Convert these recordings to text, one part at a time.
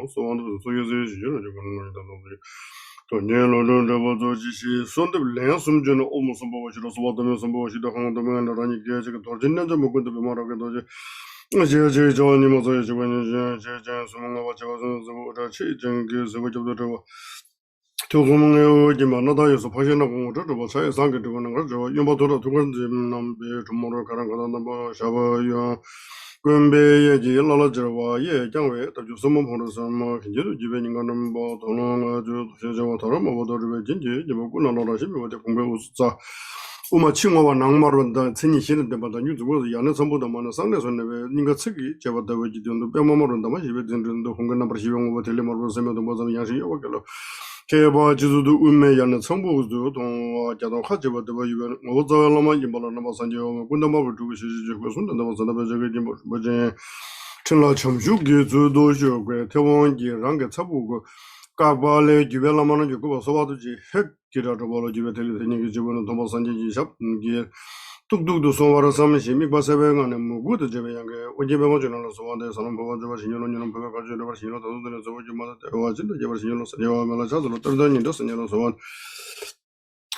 So on the so you know, to nyelo no rabo zo ji shi son de len sum je no omo sum bo shi so wa de sum bo shi de hong de men ra ni ge ge to jin na mo ko de ma ra ge do je je jo ni mo zo je wen je sum nga wa je wa zo zo da chi jeng ge zo ge de wo to go mo yo ji ma na da yo so pa shi na go zo bo sa sang ge de go na ga zo yo ba do da to go de nam be to mo ro ka ran ga na ba sha ba yo 군배의 길라라저와 예 장외 다주 섬모로서마 긴제도 지배인가 넘버 도노가 주 저저와 다른 뭐더를 진지 뭐 꾸나라시 뭐 공배 우스자 우마 칭화와 낭마론다 천이 시는데 받아 뉴즈고 야는 선보다 많은 상대선에 왜 니가 측이 제바다 왜 지던도 뼈마모론다 뭐 집에 된도 홍근나 버시용 뭐 텔레마로 세면도 뭐 양식 요거로 개바 지도도 운매야는 성부도 동 자동 하지버도 이번 오자라마 임발나 마산죠 군다마부 두고 시지고 손던다 마산다 저게 뭐제 천라 점주기 주도 쇼괴 태원기 랑게 차부고 까발레 주벨라마는 주고 소와도지 핵기라도 벌어 주베 텔레니 지번은 도마산지 샵기 뚝뚝도 소와라 삼시 미바세베가네 무고도 제베양게 오제베고 전화로 소와데 사람 보와저 신년은 보가 가지고 버신로 도도는 저거지마다 대화진도 제버 신년로 세와 말아서도 떨다니도 신년로 소와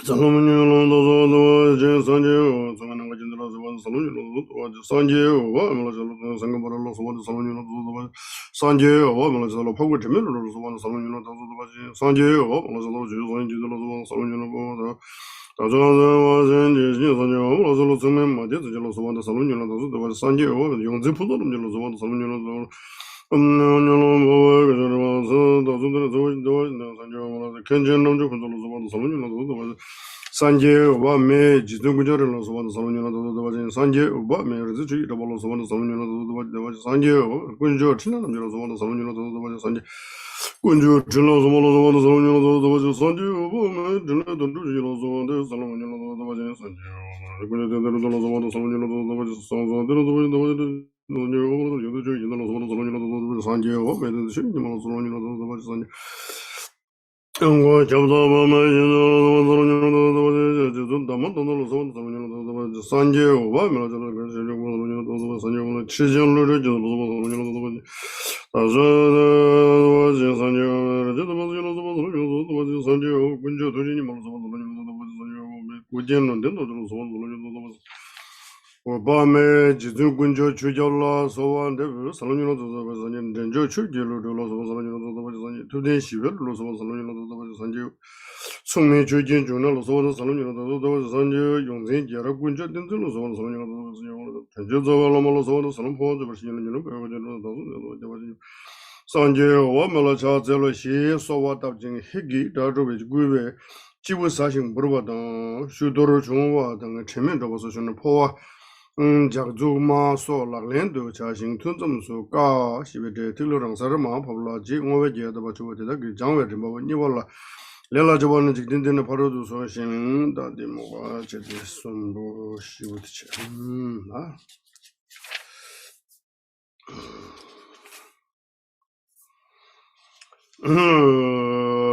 자로문요로도 제산제 소만한 거진들로 소와 살로니로 산제 와 말아서도 상금벌로 소와 살로니로 산제 와 말아서도 포고 되면로 소와 살로니로 도도 산제 와 말아서도 제산제들로 소와 살로니로 보다 다저와진 제신선요 로솔로 정면 맞게 저로 소반도 살로니로 도도 산제요 용지 푸도름 저로 소반도 살로니로 음노노노 그저와서 도도들 저도 산제요 kenjen 남주 군도로 소반도 살로니로 도도 산제요 와메 지도구저로 소반도 살로니로 도도 산제요 와메 그래서 주의로 벌로 소반도 살로니로 도도 산제요 군저 친한 남주로 소반도 살로니로 도도 산제 군주 질러서 몰아서 살로니로 도도 산제요 와메 질러도 주의로 소반도 살로니로 도도 산제요 군저들로 소반도 살로니로 도도 산제로 도도 노녀로 요도 저 인도로 살로니로 도도 산제요 와메 신님으로 살로니로 도도 산제 뭐 잡다마마 인도로 살로니로 도도 담만도로 살로니로 산제요 와메 저는 그래서 살로니로 도도 산제요 치전로를 저도 살로니로 도도 다저와 산제요 저도 살로니로 산제요 군저 도진이 몰아서 살로니로 도도 산제요 고jen는 된도 살로니로 도도 오바메 지도 군저 주절라 소완데 살로니로 도도 산제 전저 추기로 돌아서 살로니로 도도 산제 두대 시별로 살로니로 도도 산제 송미 주진 주나로 살로니로 도도 산제 용진 여러 군저 된들로 살로니로 도도 산제 전저자발로 살로니로 포도 버시는 배우는 도도 산제와 말라차zel로 시 소와답진 희기 다르베 구베 지부사신 물어봐도 슈도로 중화 등의 체면 접어서 주는 포와 작주마 소락랜도 자신 튼점수가 시베데 틀로랑 사람아 법라지 오베제도 버추고다 그 장외를 뭐 니월라 레라 저번에 직진되는 바로도 소신 다디 뭐가 제대 손도 시우트치 아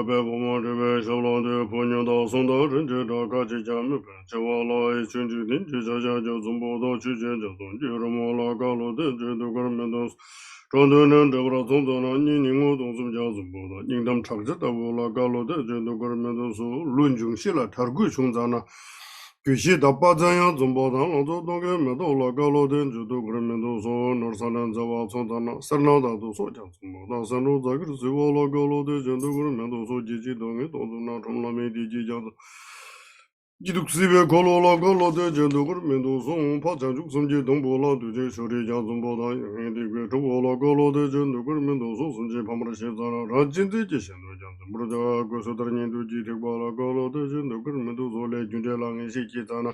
배보모르베 쇼로데 본요도 손도 전제도 같이 잠을 저와라의 준주된 저자저 좀보도 주제저 돈지로모라 갈로데 저도 그러면도 저도는 저보다 돈도는 니닝고 동좀 자좀보다 닝담 착저다 보라 갈로데 저도 그러면도 룬중실라 targu 중자나 귀시 답바자야 좀보다 너도 동게 메도라 갈로데 저도 그러면도 너산한 자와 손다나 설나다도 소장 좀보다 선로다 그래서 올라 갈로데 저도 그러면도 지지동에 돈도나 좀라메 디지자도 기독스베 콜로라 콜로데 저도 그러면도 송 파장죽 섬지 동보라 두제 소리 자좀보다 인디게 저올라 콜로데 저도 그러면도 소순지 밤으로 시자라 라진지 지신도 장도 무르다 고소더니도 지르바라 콜로데 저도 그러면도 소레 준데랑이 시키잖아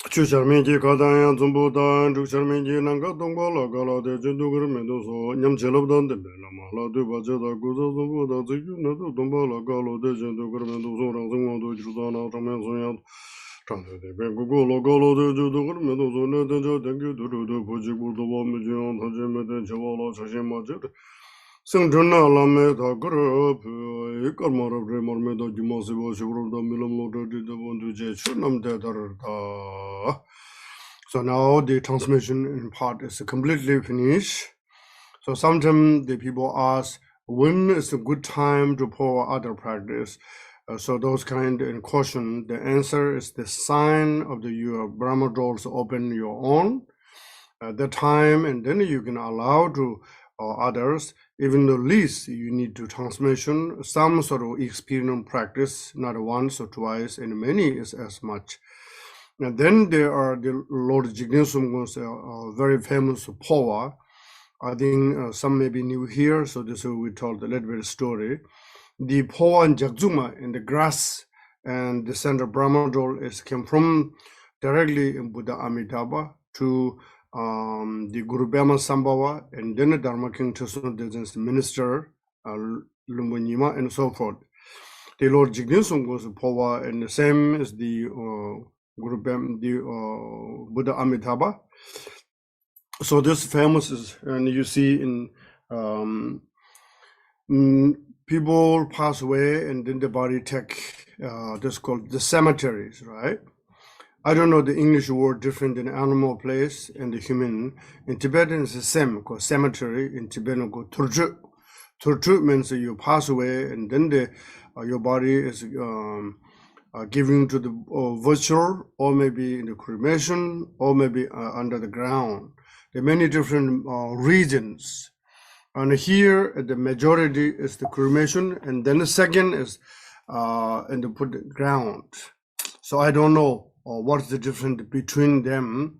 주셔민지 가다야 좀보다 주셔민지 난가 동발라 갈라데 저도 그러면도 소 냠절업던데 라마라도 바자다 고zo 좀보다 지구나도 동발라 갈라데 저도 그러면도 소랑 성원도 주다나 정면 소야 장도데 배고고로 갈라데 저도 그러면도 소네데 저 땡큐도도 보지고도 보면 터제메데 저발라 자신 맞아 생존나 라메다 그럽 이까마로 브레모메도 주마세보 시그로도 밀로모도데 본두제 추남데다르다. So now the transmission in part is completely finished. So sometimes the people ask, when is a good time to pour other practice? So those kind of caution, the answer is the sign of your Brahma doors open your own at the time, and then you can allow to others. Even the least you need to transmission some sort of experience practice, not once or twice, and many is as much. And then there are the Lord Jigten Sumgon's very famous Phowa. I think some may be new here, so this will be told a little bit of story. The Phowa Jagtsukma in the grass and the center Brahma doll came from directly in Buddha Amitabha to the Guru Padmasambhava, and then the dharmakaya minister, Nyigma, and so forth. The Lord Jigten Sumgon's Phowa, and the same as the Buddha Amitabha. So this famous is, and you see in people pass away and then the body take this called the cemeteries, right? I don't know the English word different in animal place and the human. In Tibetan it's the same, called cemetery. In Tibetan called turju. Turju means you pass away and then your body is given to the virtual, or maybe in the cremation, or maybe under the ground. There are many different regions. And here, the majority is the cremation, and then the second is in the put the ground. So I don't know what's the difference between them.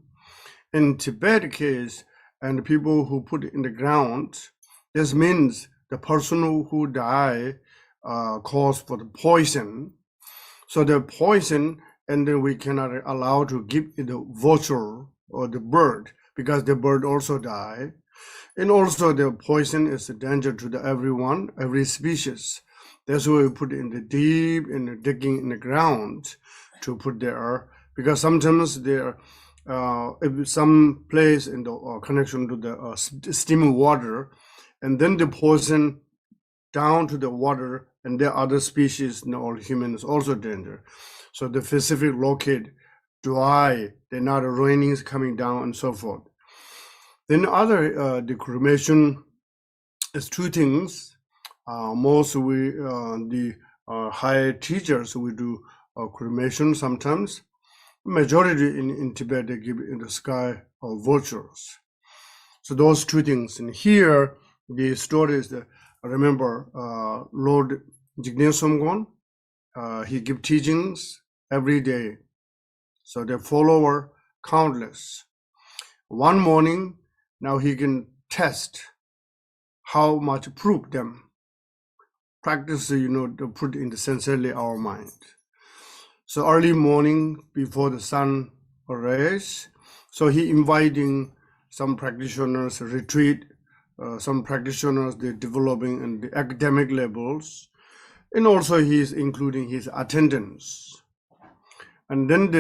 In Tibet case, and the people who put it in the ground, this means the person who die caused for the poison. So the poison, and then we cannot allow to give it the vulture or the bird, because the bird also die. And also the poison is a danger to everyone, every species. That's why we put it in the deep, in the digging in the ground to put there, because sometimes there if some place in the connection to the steaming water, and then the poison down to the water, and the other species, all humans also danger. So the specific locate dry, they're not raining coming down and so forth. Then other the cremation is two things. Most we the high teachers we do cremation sometimes. Majority in Tibet they give in the sky of vultures. So those two things. And here the story is that remember Lord Jigten Sumgon, he give teachings every day. So the follower countless. One morning, now he can test how much proof them. Practice, to put in the sincerely our mind. So early morning before the sun rise, so he inviting some practitioners retreat, some practitioners they're developing in the academic levels, and also he's including his attendants. And then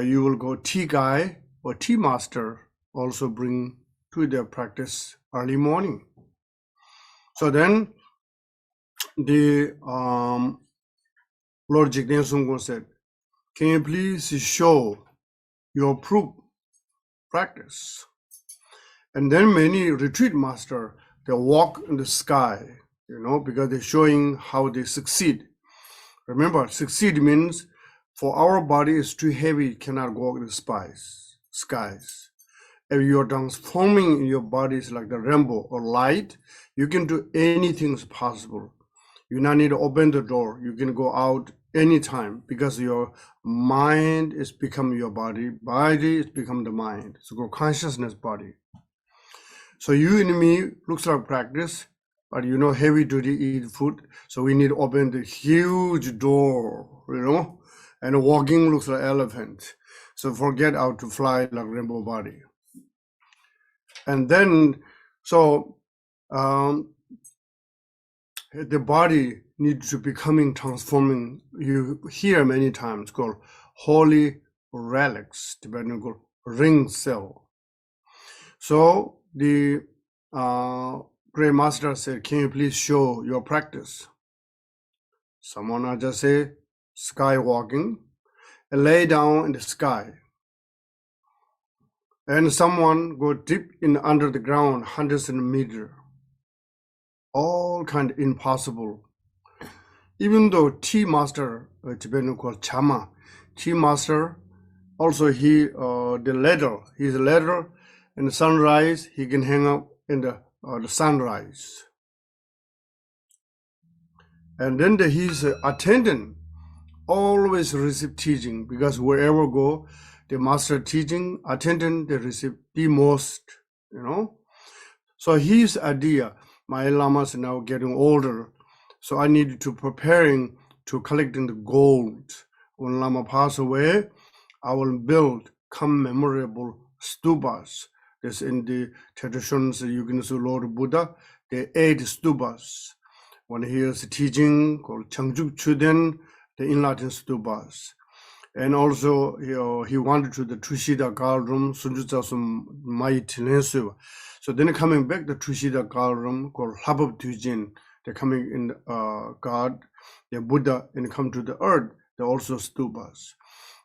you will go tea guy or tea master also bring to their practice early morning. So then the Lord Jigten Sumgon said, can you please show your proof practice? And then many retreat master, they walk in the sky, because they're showing how they succeed. Remember, succeed means for our body is too heavy, cannot go in the skies. If you are transforming in your bodies like the rainbow or light, you can do anything possible. You not need to open the door. You can go out anytime because your mind is become your body is become the mind. So go consciousness body. So you and me looks like practice, but heavy duty eat food. So we need to open the huge door, and walking looks like elephant. So forget how to fly like rainbow body. And then, so the body needs to becoming transforming. You hear many times called holy relics, Tibetan called ring cell. So the Great Master said, can you please show your practice? Someone just say sky walking and lay down in the sky. And someone go deep in under the ground, hundreds of meters. All kind of impossible. Even though tea master, Tibetan called Chama, tea master, also the ladder, his ladder, in the sunrise, he can hang up in the sunrise. And then his attendant always receive teaching, because wherever go, the master teaching, attendant, they receive the most, So his idea, my lamas are now getting older, so I need to preparing to collecting the gold. When Lama pass away, I will build commemorable stupas. That's in the traditions you can see Lord Buddha, the 8 stupas. When he is teaching called Changjuk Chuden, the enlightened stupas. And also he wanted to the Tushida Galdrum, Sunjutsa Mai Tilensu. So then coming back the Tushida Galdrum called Habab Tujin, they're coming in God, the Buddha, and come to the earth, they're also stupas.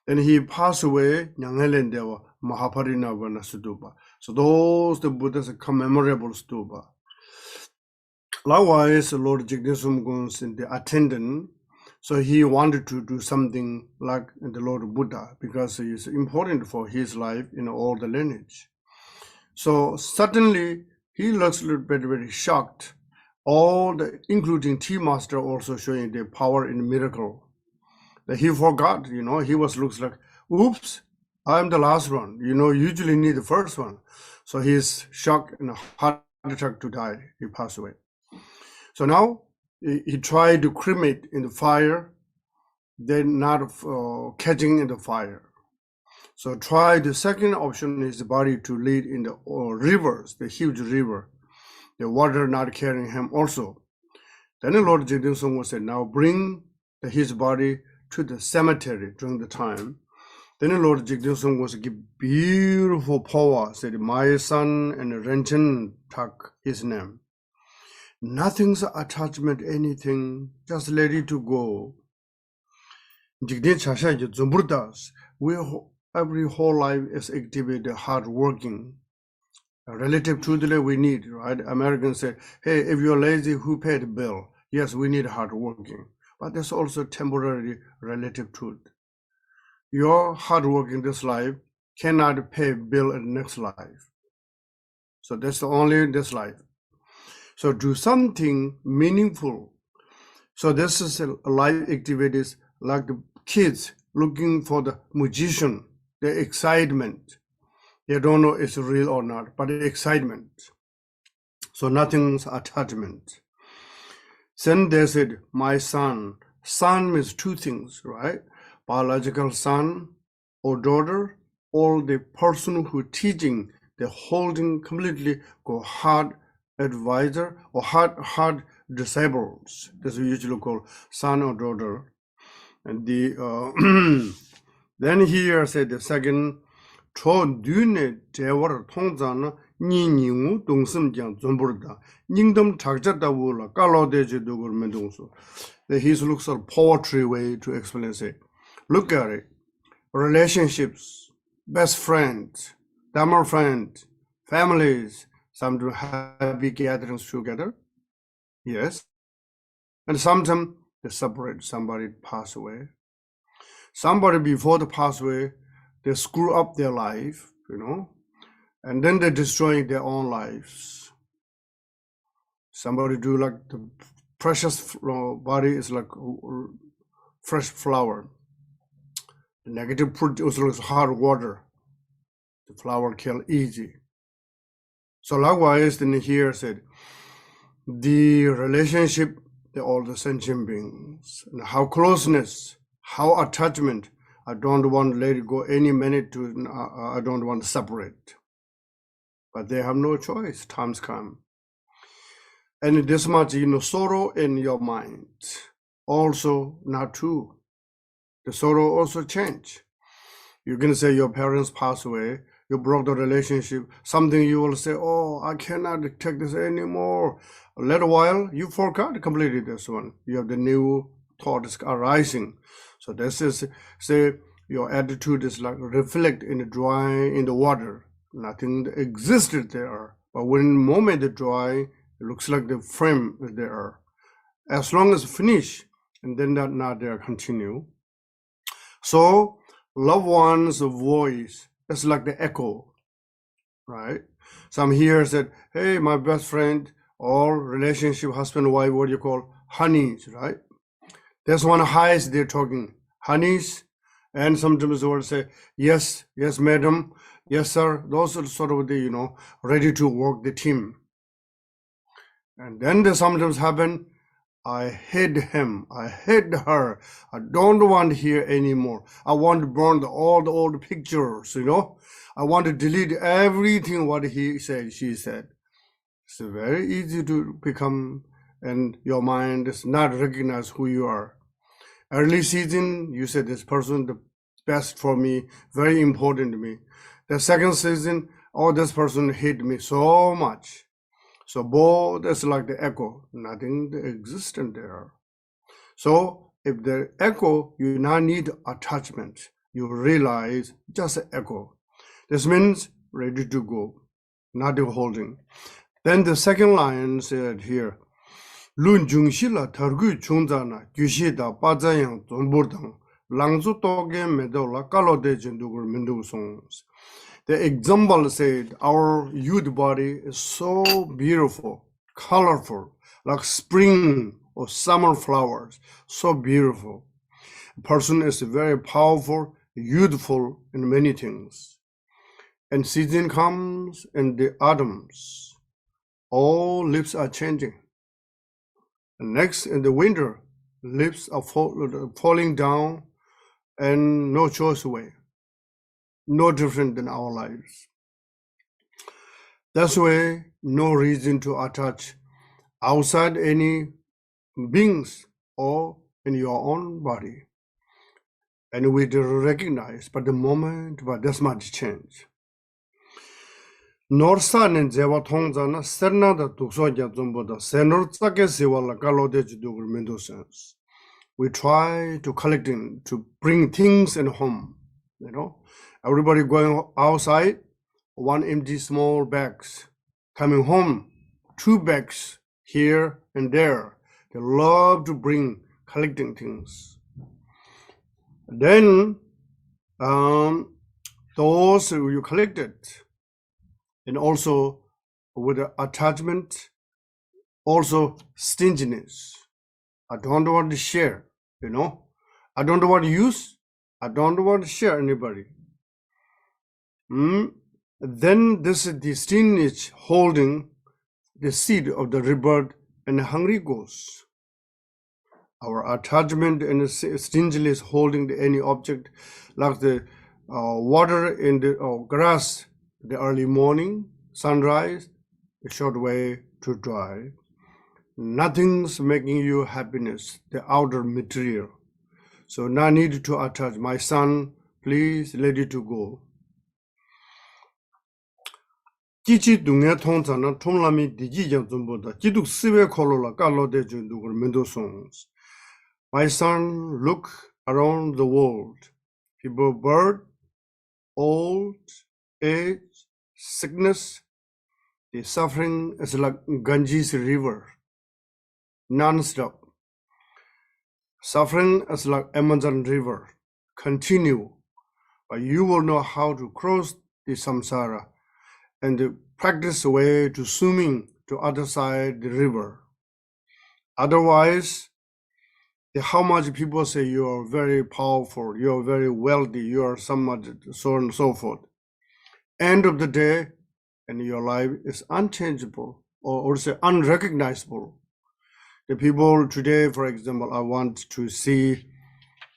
Then he passed away, Nyangelen Deva, Mahaparinavana stupa. So those the Buddha's commemorable stupa. Likewise, Lord Jigten Sumgon in the attendant, so he wanted to do something like the Lord Buddha, because it's important for his life in all the lineage. So suddenly he looks a little bit very shocked. All the, including tea master, also showing the power in miracle. That he forgot, he looks like, oops, I'm the last one. Usually need the first one. So he's shocked and a heart attack to die. He passed away. So now he tried to cremate in the fire, then not catching in the fire. So try the second option is the body to lead in the rivers, the huge river, the water not carrying him also. Then the Lord Jigten Sumgon said, now bring his body to the cemetery during the time. Then the Lord Jigten Sumgon said, give beautiful Phowa, said, my son and Renchen Tak, his name. Nothing's attachment, anything, just let it to go. Every whole life is activated, hard working. Relative to the we need, right? Americans say, hey, if you're lazy, who paid the bill? Yes, we need hard working, but there's also temporary relative truth. Your hard work in this life cannot pay bill in the next life. So that's only this life. So do something meaningful. So this is a life activities like the kids looking for the magician, the excitement. They don't know it's real or not, but the excitement. So nothing's attachment. Then they said, my son. Son means two things, right? Biological son or daughter, or the person who teaching, the holding completely go hard advisor or hard disciples. That's what we usually call son or daughter. And the then here said the second, 초 눈에 대화를 통자는 니니우 동심장 전부르다 닝덤 작자다고라 깔로데지도 그러면 동수. His looks a poetry way to explain it. Look at it. Relationships, best friends, dharma friends, families, some do happy gatherings together. Yes. And sometimes they separate, somebody pass away. Somebody before they pass away, they screw up their life, and then they're destroying their own lives. Somebody do like the precious body is like fresh flower. The negative produces hard water. The flower kill easy. So likewise, then here said, the relationship, all the sentient beings, and how closeness, how attachment, I don't want to let it go any minute to, I don't want to separate. But they have no choice, times come. And this much, sorrow in your mind, also not true. The sorrow also change. You can say your parents pass away, you broke the relationship, something you will say, oh, I cannot take this anymore. A little while, you forgot completely this one. You have the new thoughts arising. So this is, say, your attitude is like reflect in the dry, in the water. nothing existed there. But when the moment they dry, it looks like the frame is there. As long as finish, and then that not there continue. So loved one's voice is like the echo, right? Some here said, hey, my best friend, or relationship, husband, wife, what do you call honeys, right? There's one highs they're talking, honeys, and sometimes they will say, yes, yes, madam, yes, sir. Those are sort of the, ready to work the team. And then they sometimes happen, I hate him, I hate her, I don't want to hear anymore. I want to burn all the old pictures, I want to delete everything what he said, she said. It's very easy to become, and your mind does not recognize who you are. Early season, you said this person the best for me, very important to me. The second season, oh, this person hate me so much. So both is like the echo, nothing existent there. So if the echo, you now need attachment. You realize just an echo. This means ready to go, not holding. Then the second line said here, Lun jungshila targu chungzana, gyushida pazayang zonburdang, langzu toge medola kalode jendugur mendu songs. The example said, our youth body is so beautiful, colorful, like spring or summer flowers, so beautiful. A person is very powerful, youthful in many things. And season comes in the autumns, all leaves are changing. And next in the winter, leaves are falling down and no choice way. No different than our lives. That's why no reason to attach outside any beings or in your own body. And we recognize, but the moment, but there's much change. Norsan and Zewa Tongzana, Serna the Tuxoja Zumboda, Senor Sake Siwala Galodej Dugur Mendosans. We try to collecting, to bring things in home, Everybody going outside, one empty small bags. Coming home, 2 bags here and there. They love to bring, collecting things. Then, those you collected, and also with attachment, also stinginess. I don't want to share, I don't want to use, I don't want to share anybody. Then this is the lineage holding the seed of the rebirth and the hungry ghosts. Our attachment and stinginess holding any object like the water in the grass, the early morning, sunrise, a short way to dry. Nothing's making you happiness, the outer material. So now I need to attach. My son, please let it to go. Kichi dunga tongzana tomlami digi yanzumboda kiduk siwe kolola kalode jundugur mendo songs. My son, look around the world. People, birth, old, age, sickness. The suffering is like Ganges river, non-stop. Suffering is like Amazon river, continue. But you will know how to cross the samsara and the practice way to swimming to other side the river. Otherwise, how much people say you are very powerful, you are very wealthy, you are so much, so on and so forth. End of the day, and your life is unchangeable or say unrecognizable. The people today, for example, I want to see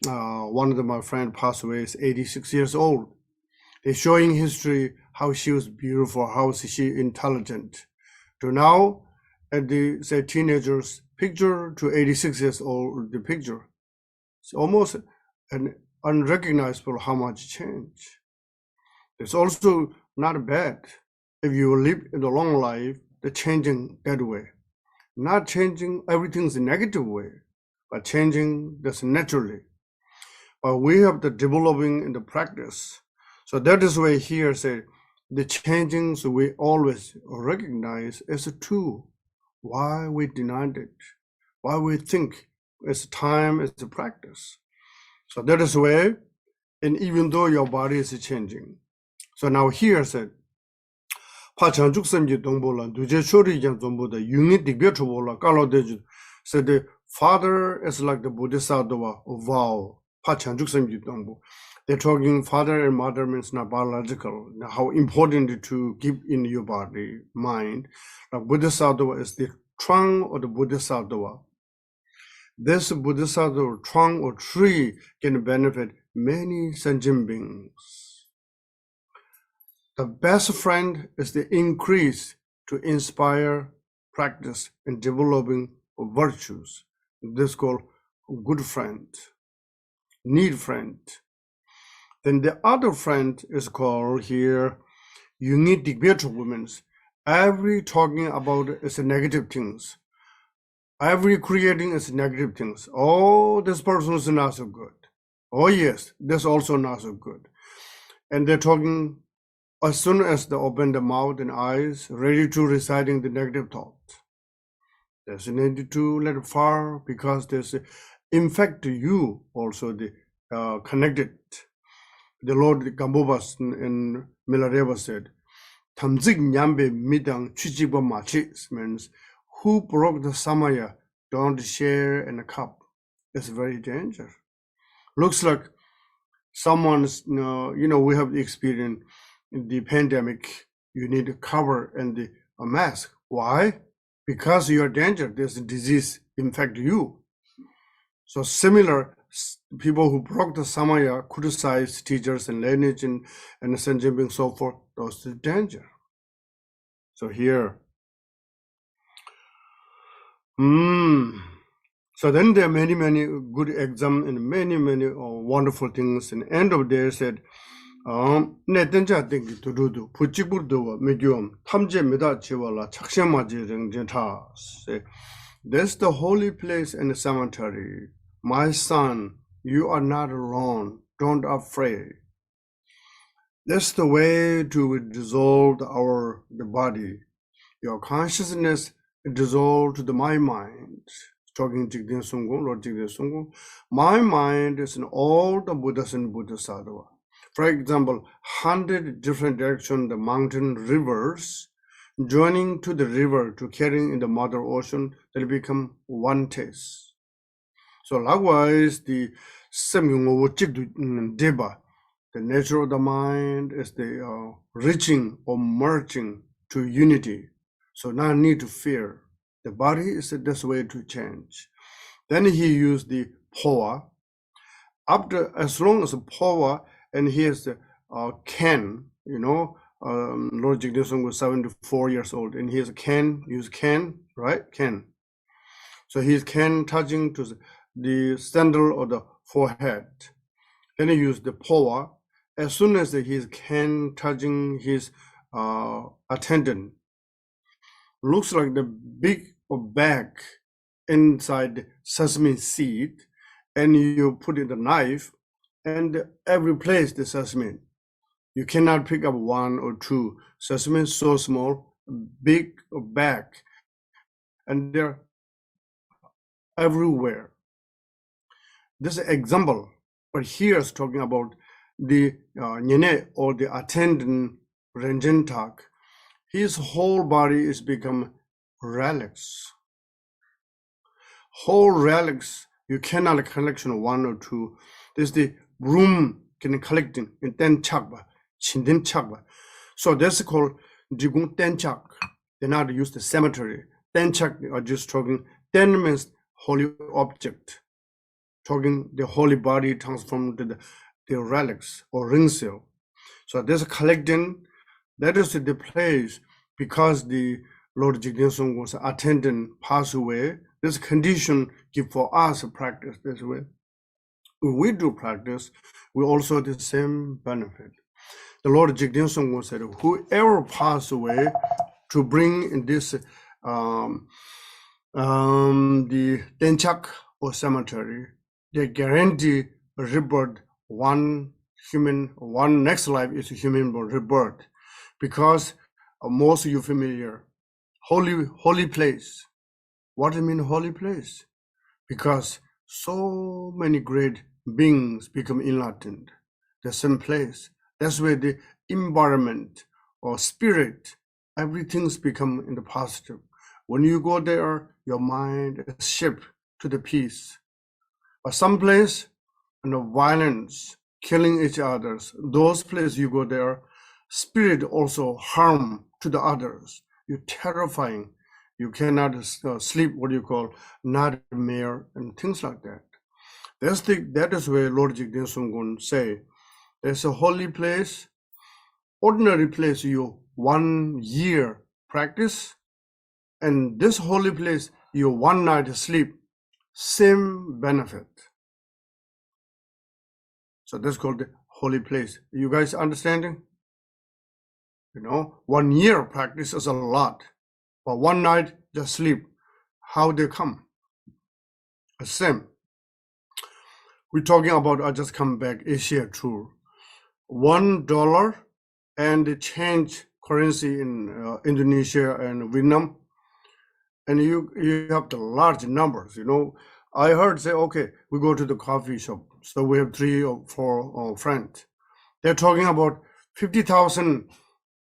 one of my friends passed away, is 86 years old. They're showing history, how she was beautiful, how she intelligent. To now, at the say teenagers picture to 86 years old, the picture. It's almost an unrecognizable how much change. It's also not bad if you live in a long life, the changing that way. Not changing everything's a negative way, but changing this naturally. But we have the developing in the practice. So that is why here say, the changings we always recognize as true. Why we denied it? Why we think it's time, it's a practice. So that is why, and even though your body is changing. So now here said, Pachanchuk Dongbola, Duje Shori Jan Zombo, unit the Betrobola, Kalo Deju, said the father is like the Bodhisattva vow, Pachanchuk Dongbo. They're talking father and mother means not biological, how important to keep in your body, mind. Like Bodhisattva is the trunk of the Bodhisattva. This Bodhisattva trunk or tree can benefit many sentient beings. The best friend is the increase to inspire, practice, and developing virtues. This is called good friend, need friend. Then the other friend is called here unique women. Every talking about is negative things. Every creating is negative things. Oh, this person is not so good. Oh yes, this also not so good. And they're talking as soon as they open the mouth and eyes, ready to reciting the negative thought. There's a need to let it far because there's in fact you also the connected. The Lord Gambobas in Milareva said, Tamzik Nyambe Midang Chichiba Machis means who broke the Samaya don't share in a cup. It's very dangerous. Looks like someone's, we have the experience in the pandemic, you need to cover and a mask. Why? Because you are danger, there's a disease infect you. So similar, people who broke the Samaya criticize teachers and lineage and sentient beings, so forth, those are danger. So here, so then there are many, many good examples and many, many wonderful things. And end of the day said, 내던자 땡기 두루두 부치부르도 메디움 탐제 메다 지와라 착셔마지 랭제타. That's the holy place and the cemetery. My son, you are not alone. Don't afraid. That's the way to dissolve the body. Your consciousness dissolve to my mind. Talking Jigten Sumgon, Lord Jigten Sumgon. My mind is in all the Buddhas and Bodhisattva. For example, 100 different directions, the mountain rivers, joining to the river to carrying in the mother ocean, they become one taste. So likewise, the Deba, the nature of the mind is the reaching or merging to unity. So now need to fear. The body is the best way to change. Then he used the Phowa. After, as long as the Phowa, and here's the Ken, Lord Jigten Sumgon was 74 years old, and here's Ken, use Ken, right? Ken. So he's Ken touching to the sandal of the forehead. Then he used the Phowa. As soon as he's Ken touching his attendant, looks like the big bag inside the sesame seed, and you put in the knife, and every place the sesame. You cannot pick up one or two. Sesame is so small, big bag, and they're everywhere. This is an example, but here is talking about the Nyene or the attendant Renjentak. His whole body is become relics. Whole relics, you cannot collection one or two. This is the room can collecting in ten chakba, chinden chakba. So that's called Drikung Tenchak. They not use the cemetery. Tenchak are just talking. Ten means holy object. Talking the holy body transformed to the relics or ring seal. So this collecting, that is the place because the Lord Jigten Sumgon was attendant passed away. This condition give for us a practice this way. When we do practice, we also have the same benefit. The Lord Jigten Sumgon said, whoever passed away to bring in this the Tenchak or cemetery, they guarantee rebirth. One next life is a human rebirth, because most of you familiar, holy place. What do you mean holy place? Because so many great beings become enlightened. The same place. That's where the environment or spirit, everything's become in the positive. When you go there, your mind is shaped to the peace. But some place, violence, killing each others, those places you go there, spirit also harm to the others. You're terrifying. You cannot sleep, what you call, nightmare and things like that. That is where Lord Jigten Sumgon say, there's a holy place, ordinary place you 1 year practice, and this holy place you 1 night sleep, same benefit. So that's called the holy place. You guys understanding? 1 year practice is a lot, but 1 night just sleep. How they come? The same. We're talking about, I just come back, Asia tour. $1 and the change currency in Indonesia and Vietnam, and you have the large numbers. I heard say, okay, we go to the coffee shop. So we have 3 or 4 friends. They're talking about 50,000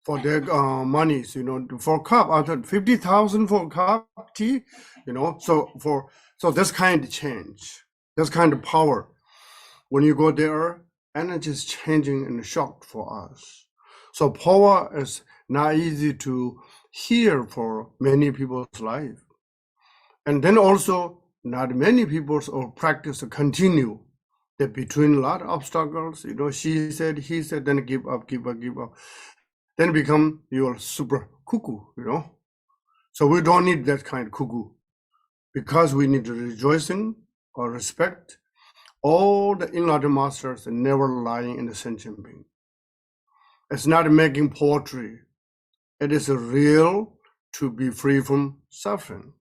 for their monies, for a cup. I thought 50,000 for a cup tea, so this kind of change, this kind of power. When you go there, energy is changing and shocked for us. So power is not easy to hear for many people's life. And then also, not many people's or practice continue. They're between a lot of obstacles, she said, he said, then give up. Then become your super cuckoo, So we don't need that kind of cuckoo, because we need rejoicing or respect. All the enlightened masters are never lying in the sentient being. It's not making poetry. It is real to be free from suffering.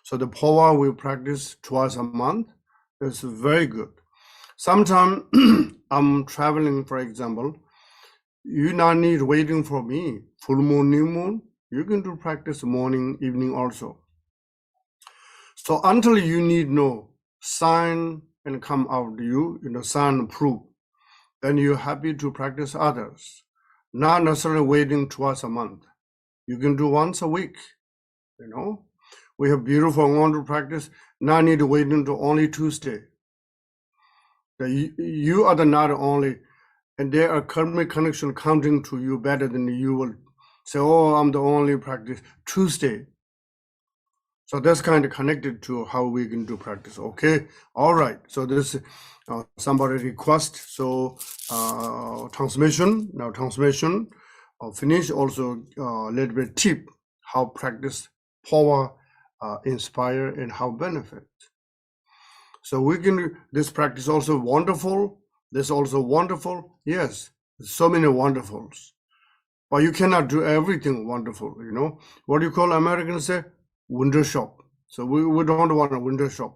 So the power we practice twice a month is very good. Sometimes I'm traveling, for example, you not need waiting for me. Full moon, new moon, you can do practice morning, evening also. So until you need no sign and come out to you, sign proof, then you're happy to practice others. Not necessarily waiting twice a month. You can do once a week, We have beautiful wonderful practice, not need to wait until only Tuesday. You are the not only, and there are karmic connection counting to you better than you will say, oh, I'm the only practice Tuesday. So that's kind of connected to how we can do practice. Okay, all right. So this somebody request. So transmission. Now transmission. Finish also a little bit tip how practice power inspire and how benefit. So we can this practice also wonderful. This also wonderful. Yes, so many wonderfuls. But you cannot do everything wonderful. What do you call Americans say? Window shop. So we don't want a window shop.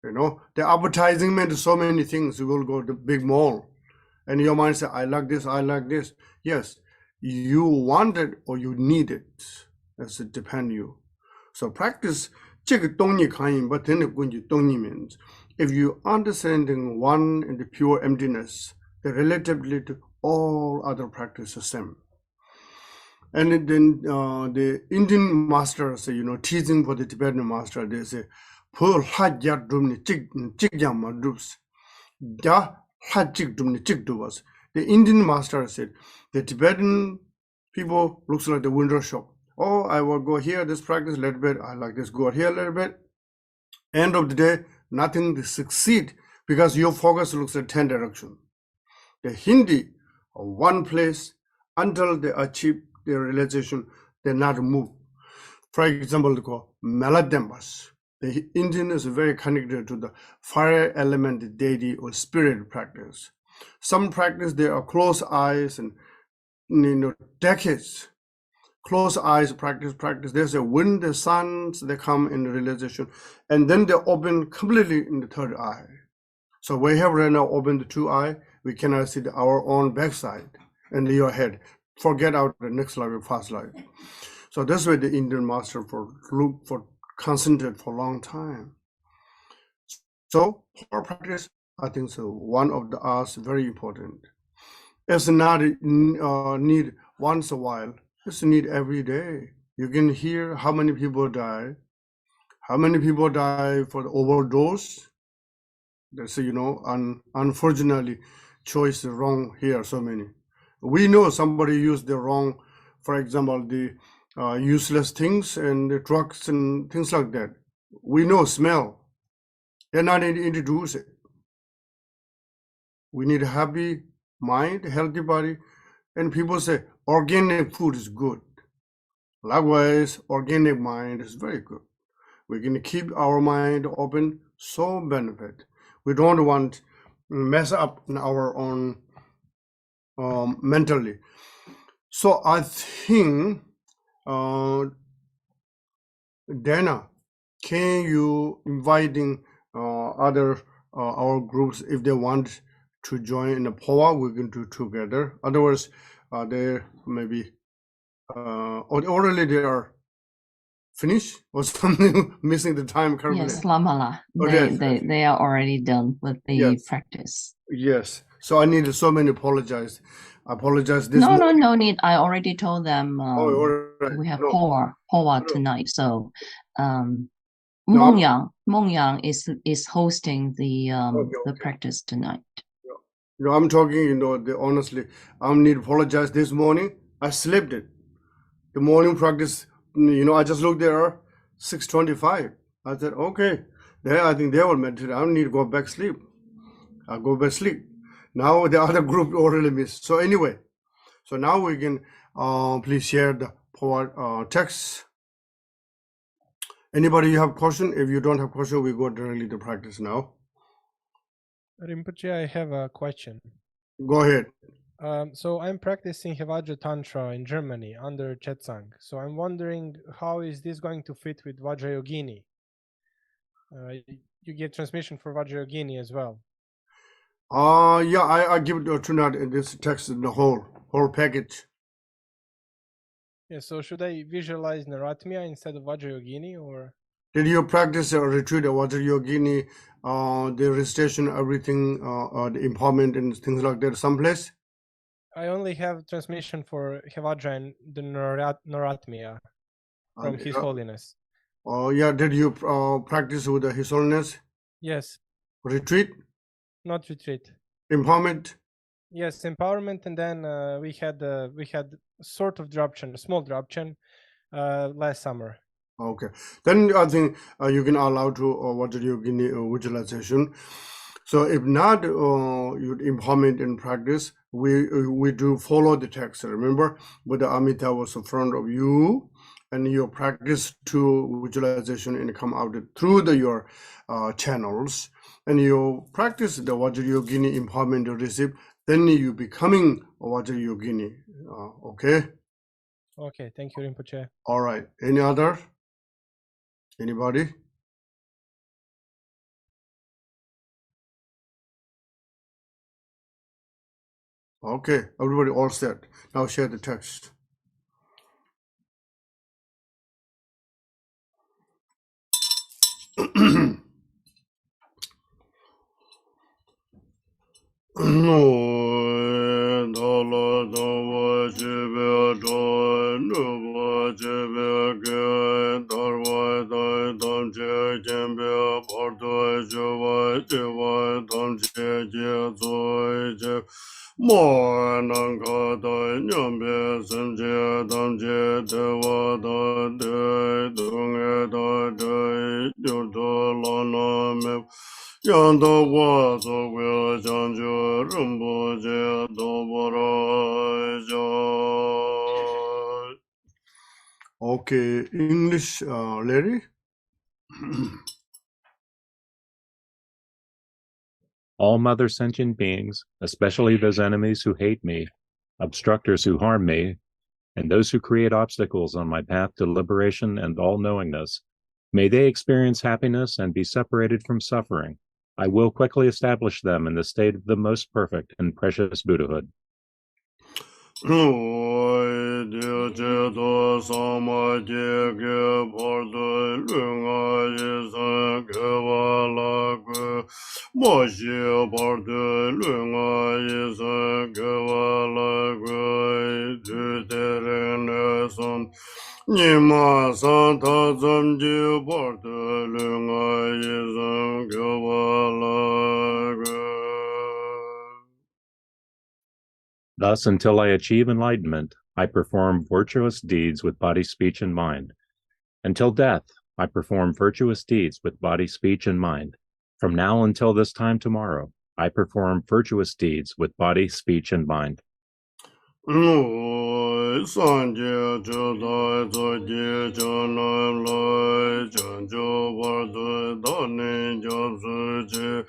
The advertising meant so many things. You will go to big mall, and your mind say, I like this, I like this. Yes, you want it or you need it. That's it depend you. So practice. 这个东西可以，but then means if you understanding one in the pure emptiness, the relatively to all other practice the same. And then the Indian masters, teaching for the Tibetan master, they say, "Pur hajjat dumni chigyama dubs, ja hajjik dumni chigdubas." The Indian master said, the Tibetan people looks like the window shop. Oh, I will go here, this practice a little bit. I like this, go here a little bit. End of the day, nothing to succeed because your focus looks at 10 directions. The Hindi, one place until they achieve their realization, they not move. For example, they call Meladambas. The Indian is very connected to the fire element deity or spirit practice. Some practice, they are closed eyes and decades. Close eyes, practice. There's a when the suns, they come in the realization, and then they open completely in the third eye. So we have right now opened the 2 eye, we cannot see our own backside and your head. forget out the next life, past life. So that's why the Indian master for concentrate for a long time. So for practice, I think so. One of the arts very important. It's not need once a while. It's need every day. You can hear how many people die. How many people die for the overdose? That's unfortunately, choice is wrong here. So many. We know somebody used the wrong, for example, the useless things and the drugs and things like that. We know smell. They're not introduce it. We need a happy mind, healthy body, and people say organic food is good. Likewise, organic mind is very good. We can keep our mind open, so benefit. We don't want to mess up in our own mentally. So I think, Dana, can you inviting other our groups if they want to join in the Phowa, we can do together. Otherwise, they maybe already they are finished or something missing the time currently. Yes, Lamala. They are already done with the practice. Yes. So I needed so many apologize. I apologize this No need. I already told them right. we have Phowa tonight. So Mongyang is hosting the practice tonight. No, I'm talking, honestly, I need to apologize this morning. I slept it. The morning practice, I just looked there, 6:25. I said, okay, I think they were meditate. I don't need to go back sleep. I'll go back sleep. Now the other group already missed. So anyway, so now we can please share the Phowa text. Anybody have question? If you don't have question, we go directly to practice now. Rinpoche, I have a question. Go ahead. So I'm practicing Hevajra Tantra in Germany under Chetsang. So I'm wondering, how is this going to fit with Vajrayogini? You get transmission for Vajrayogini as well. Yeah, I give it tonight in this text in the whole package. Yeah, so should I visualize Naratmya instead of Vajrayogini, or? Did you practice a retreat at Vajrayogini, the recitation, everything, the empowerment and things like that, someplace? I only have transmission for Hevajra and the Naratmya from His Holiness. Oh, yeah. Did you practice with His Holiness? Yes. Retreat? Not retreat. Empowerment? Yes, empowerment, and then we had sort of dropchen, a small dropchen, last summer. Okay, then I think you can allow to Vajrayogini visualization. So if not, you empowerment in practice, we do follow the text. Remember, with the Amitabha was in front of you, and you practice to visualization and come out through your channels, and you practice the Vajrayogini empowerment to receive. Then you becoming a Vajrayogini. Okay. Okay. Thank you, Rinpoche. All right. Any other? Anybody? Okay, everybody all set. Now share the text. Okay, English, Larry? All mother sentient beings, especially those enemies who hate me, obstructors who harm me, and those who create obstacles on my path to liberation and all-knowingness, may they experience happiness and be separated from suffering. I will quickly establish them in the state of the most perfect and precious Buddhahood. Nyigma Santa Zamji Porto Lunga Yizam Gawalaga. Thus, until I achieve enlightenment, I perform virtuous deeds with body, speech, and mind. Until death, I perform virtuous deeds with body, speech, and mind. From now until this time tomorrow, I perform virtuous deeds with body, speech, and mind. Sangye Jodai Zogi Janam Lai Janjo Vardu Dani Jansuji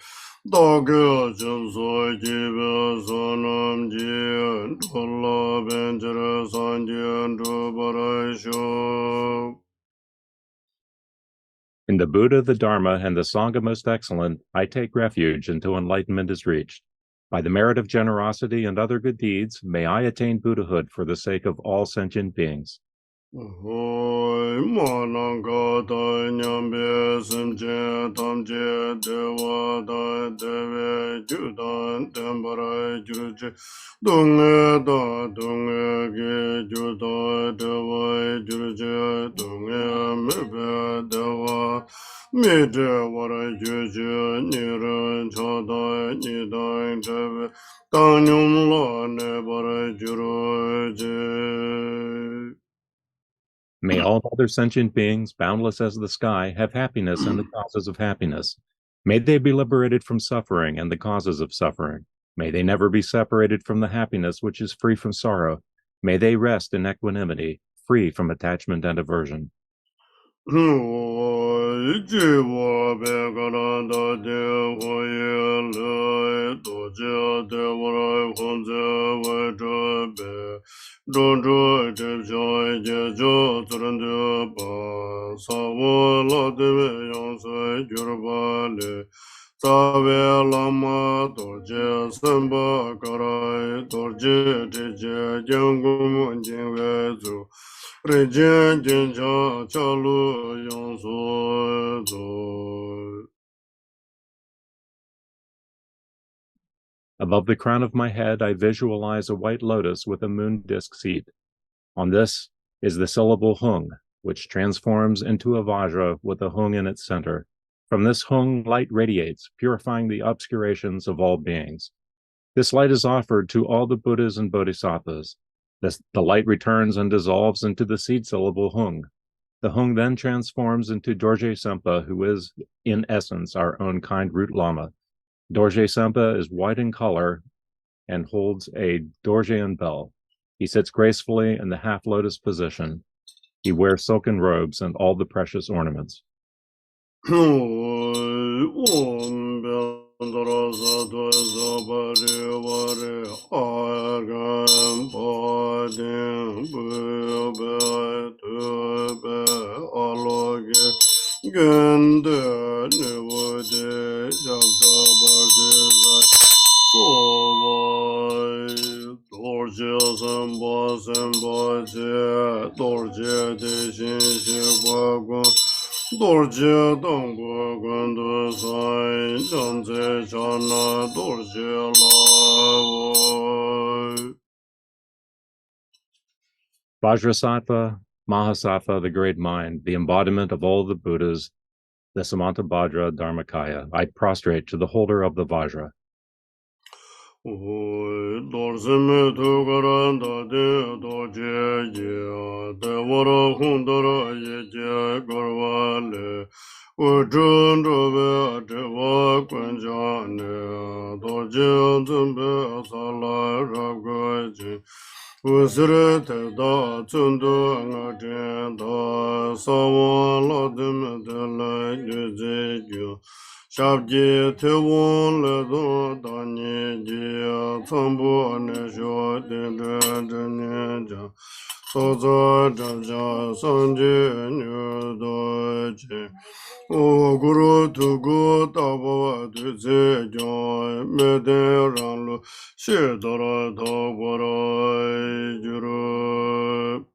Dogyo Janso Jibe Sonam Ji Dola Benjara Sangye Dubarasho. In the Buddha, the Dharma, and the Sangha most excellent, I take refuge until enlightenment is reached. By the merit of generosity and other good deeds, may I attain Buddhahood for the sake of all sentient beings. Hoi Mananga Dai Nyambe Simche Tamche Dewa Dai Dewe Judan Tembarai Juruchi Dunge Da Dunge Ge Judai Dewa Juruchi Dunge Mebe Dewa Mide Warai Juji Niran Chadai Nidai Dewe Tanyum La Nebarai Juruchi. May all other sentient beings, boundless as the sky, have happiness and the causes of happiness. May they be liberated from suffering and the causes of suffering. May they never be separated from the happiness which is free from sorrow. May they rest in equanimity, free from attachment and aversion. Lama Dorje Samba Karai Dorje Deje Jangum Jingwezu Rejen Jinja Chalu Yonso. Above the crown of my head, I visualize a white lotus with a moon disk seat. On this is the syllable hung, which transforms into a vajra with a hung in its center. From this hung, light radiates, purifying the obscurations of all beings. This light is offered to all the Buddhas and Bodhisattvas. The light returns and dissolves into the seed syllable hung. The hung then transforms into Dorje Sempa, who is, in essence, our own kind root Lama. Dorje Sempa is white in color and holds a Dorjean bell. He sits gracefully in the half-lotus position. He wears silken robes and all the precious ornaments. Dorje Dongbo Gandu Sai Janze Chana Dorje Lawoi. Vajrasattva, Mahasattva, the great mind, the embodiment of all the Buddhas, the Samantabhadra Dharmakaya, I prostrate to the holder of the Vajra. Dorsime Tugaranda de Dorje Ye, Devara Hundara Ye Gorvale, Ujun Robe Deva Quenjane, Dorje Zumbe Sala Ragaji. Usre te da tsundu nga jen da sawa la dim de la yu je yu shabji te won le do da ni ji tsambu ne sho de de de ne ja Sozo Nyida Sangye Nyida Sangye O Guru Tugu Tabawa Tuze Joy Meden Ranlu Shedara Tagwara Juru.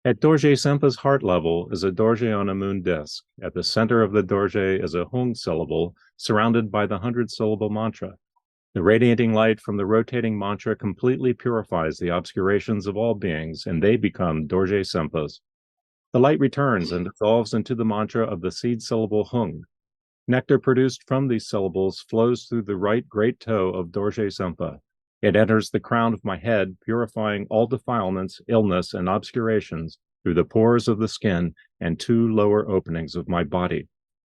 At Dorje Sempa's heart level is a Dorje on a moon disk. At the center of the Dorje is a Hung syllable surrounded by the 100-syllable mantra. The radiating light from the rotating mantra completely purifies the obscurations of all beings, and they become Dorje Sempas. The light returns and dissolves into the mantra of the seed syllable Hung. Nectar produced from these syllables flows through the right great toe of Dorje Sempa. It enters the crown of my head, purifying all defilements, illness, and obscurations through the pores of the skin and 2 lower openings of my body.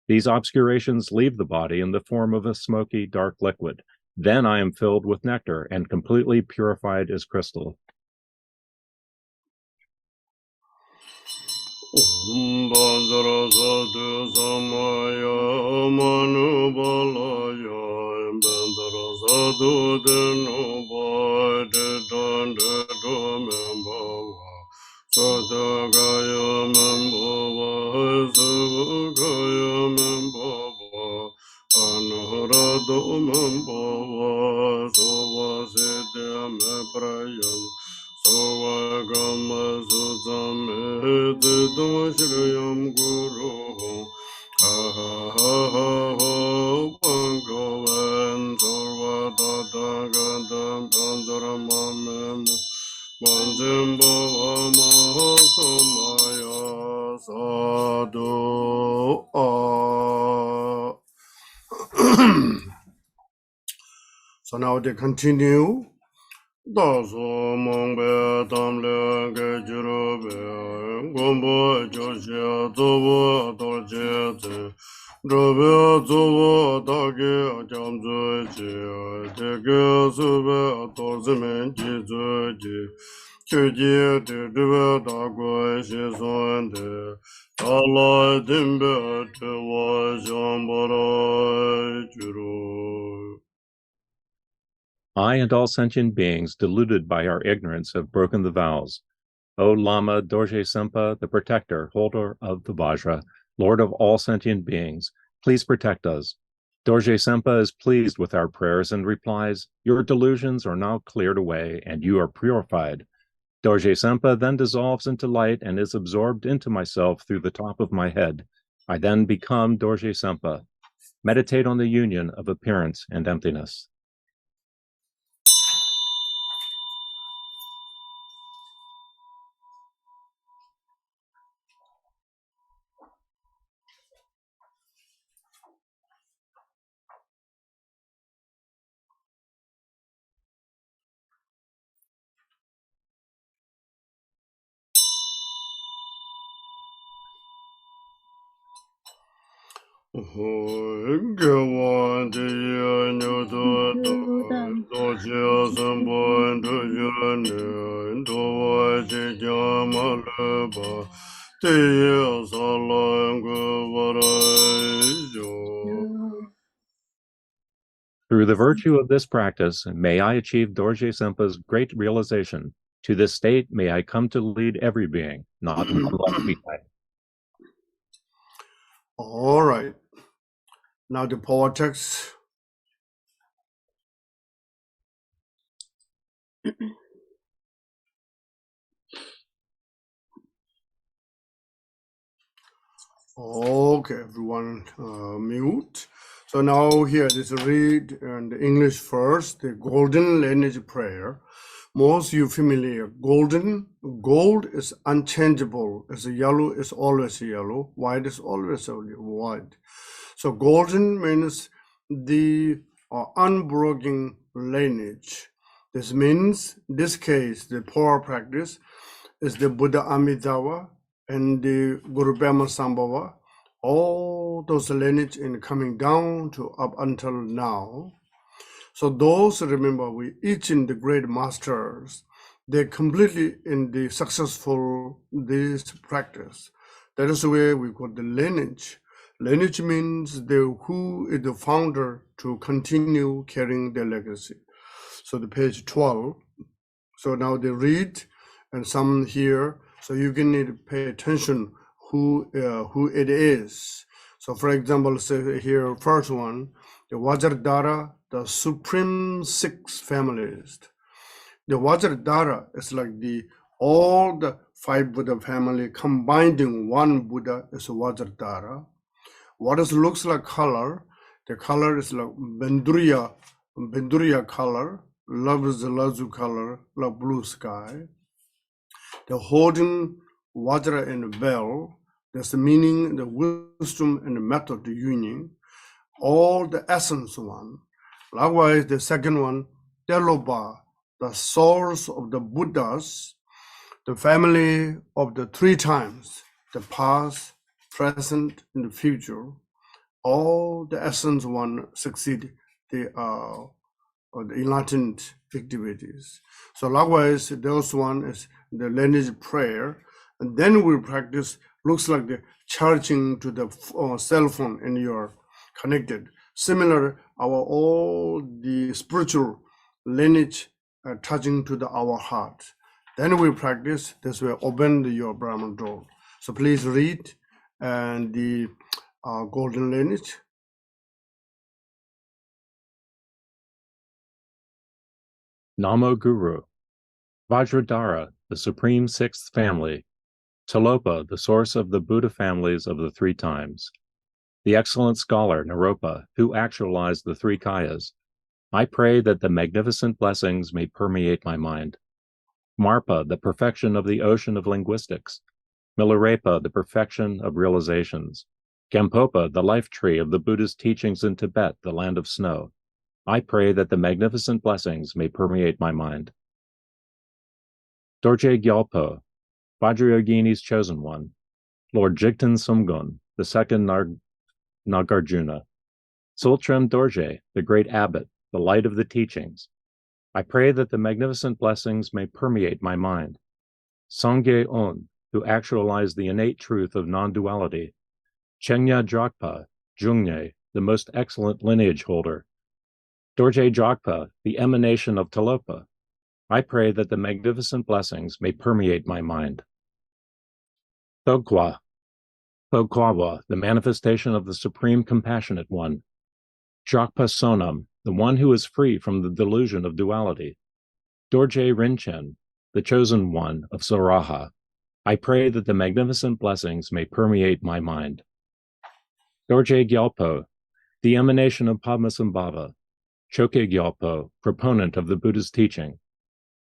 These obscurations leave the body in the form of a smoky, dark liquid. Then I am filled with nectar and completely purified as crystal. Banzara Sadhu Samaya Manu Balaya Banzara Sadhu Denu Bade Dande Domembawa Sadagaya Membawa Suvagaya Membawa Anurado Membawa Suvasitya Meprayan Sovagama Sutame Didoshriyam Guru Ha Pangavan Sarvata Gandam Pandaramam Manjambava Mahasamaya Sadhu So now they continue. Daso mongbe tamle ge jurobe gombo joshe zobo doje ze robe zobo dage jamzo je dege sube torzemen jizo je kyuje de dube dago she sonde Allah dimbe tewa jambara juro. I and all sentient beings, deluded by our ignorance, have broken the vows. O Lama Dorje Sempa, the protector, holder of the Vajra, Lord of all sentient beings, please protect us. Dorje Sempa is pleased with our prayers and replies, "Your delusions are now cleared away and you are purified." Dorje Sempa then dissolves into light and is absorbed into myself through the top of my head. I then become Dorje Sempa. Meditate on the union of appearance and emptiness. Through the virtue of this practice, may I achieve Dorje Sempa's great realization. To this state, may I come to lead every being, not one left behind. All right. Now the Phowa text. Okay, everyone, mute. So now here, this read in English first, the golden lineage prayer. Most you familiar, golden, gold is unchangeable. It's yellow, is always yellow. White is always white. So golden means the unbroken lineage. This means, this case, the Phowa practice is the Buddha Amitabha and the Guru Padmasambhava, all those lineage in coming down to up until now. So those, remember, we each in the great masters, they're completely in the successful this practice. That is where we got the lineage. Lineage means the who is the founder to continue carrying their legacy. So the page 12. So now they read, and some here, so you can need to pay attention who it is. So for example, say here, first one, the Vajrasattva, the supreme six families. The Vajrasattva is like all the five Buddha family combined in one Buddha is Vajrasattva. What looks like color, the color is like Benduriya color, love is the Lazu color, like blue sky. The holding Vajra and bell, that's the meaning, the wisdom and the method, the union, all the essence one. Likewise, the second one, Teloba, the source of the Buddhas, the family of the three times, the past, present, and the future. All the essence one succeed the enlightened activities. So likewise, those one is the lineage prayer, and then we practice. Looks like the charging to the cell phone, and you're connected. Similar, all the spiritual lineage touching to our heart. Then we practice this way. Open your Brahman door. So please read and the golden lineage. Namo Guru, Vajradhara, the supreme sixth family, Tilopa, the source of the Buddha families of the three times, the excellent scholar Naropa, who actualized the three kayas. I pray that the magnificent blessings may permeate my mind. Marpa, the perfection of the ocean of linguistics, Milarepa, the perfection of realizations, Gampopa, the life tree of the Buddha's teachings in Tibet, the land of snow. I pray that the magnificent blessings may permeate my mind. Dorje Gyalpo, Vajrayogini's chosen one, Lord Jigten Sumgon, the second Nagarjuna, Sultram Dorje, the great abbot, the light of the teachings. I pray that the magnificent blessings may permeate my mind. Sangye On, who actualized the innate truth of non-duality, Chengya Drakpa, Jungne, the most excellent lineage holder, Dorje Drakpa, the emanation of Tilopa. I pray that the magnificent blessings may permeate my mind. Thogkwa, Thogkwawa, the manifestation of the Supreme Compassionate One. Drakpa Sonam, the one who is free from the delusion of duality. Dorje Rinchen, the chosen one of Saraha. I pray that the magnificent blessings may permeate my mind. Dorje Gyalpo, the emanation of Padmasambhava. Choke Gyalpo, proponent of the Buddha's teaching.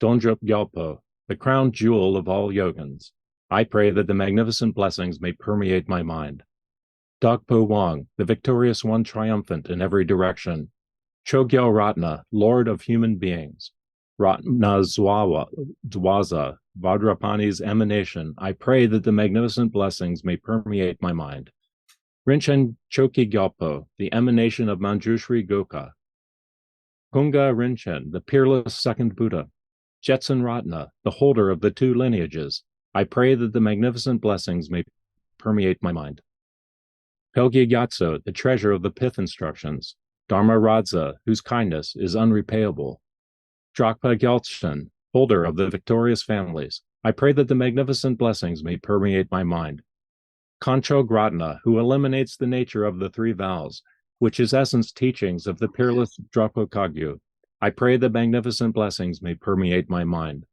Donjop Gyalpo, the crown jewel of all yogins. I pray that the magnificent blessings may permeate my mind. Dogpo Wang, the victorious one triumphant in every direction. Chogyal Ratna, Lord of human beings. Ratna Dwaza, Vajrapani's emanation. I pray that the magnificent blessings may permeate my mind. Rinchen Choki Gyalpo, the emanation of Manjushri Goka. Kunga Rinchen, the peerless second Buddha. Jetsun Ratna, the holder of the two lineages. I pray that the magnificent blessings may permeate my mind. Pelgye Gyatso, the treasure of the pith instructions. Dharma Radza, whose kindness is unrepayable. Drakpa Gyaltshan, holder of the victorious families. I pray that the magnificent blessings may permeate my mind. Konchok Ratna, who eliminates the nature of the three vows, which is essence teachings of the peerless Drikung Kagyu. I pray the magnificent blessings may permeate my mind.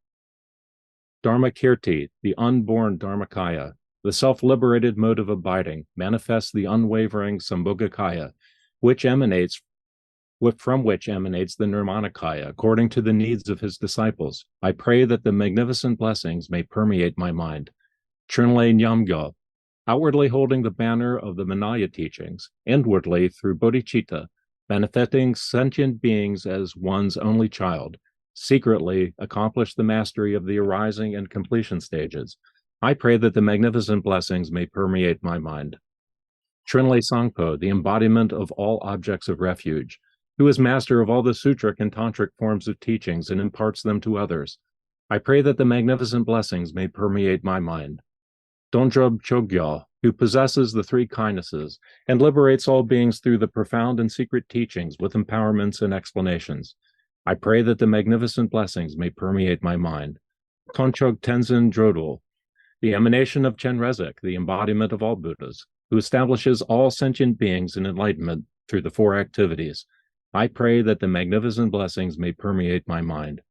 Dharmakirti, the unborn dharmakaya, the self-liberated mode of abiding, manifests the unwavering Sambhogakaya, from which emanates the Nirmanakaya, according to the needs of his disciples. I pray that the magnificent blessings may permeate my mind. Trinle Nyamgyo, outwardly holding the banner of the Vinaya teachings, inwardly through bodhicitta, manifesting sentient beings as one's only child, secretly accomplish the mastery of the arising and completion stages. I pray that the magnificent blessings may permeate my mind. Trinle Sangpo, the embodiment of all objects of refuge, who is master of all the sutric and tantric forms of teachings and imparts them to others. I pray that the magnificent blessings may permeate my mind. Donjob Chogyal, who possesses the three kindnesses and liberates all beings through the profound and secret teachings with empowerments and explanations. I pray that the magnificent blessings may permeate my mind. Konchok Drodul, the emanation of Chenrezig, the embodiment of all Buddhas, who establishes all sentient beings in enlightenment through the four activities. I pray that the magnificent blessings may permeate my mind.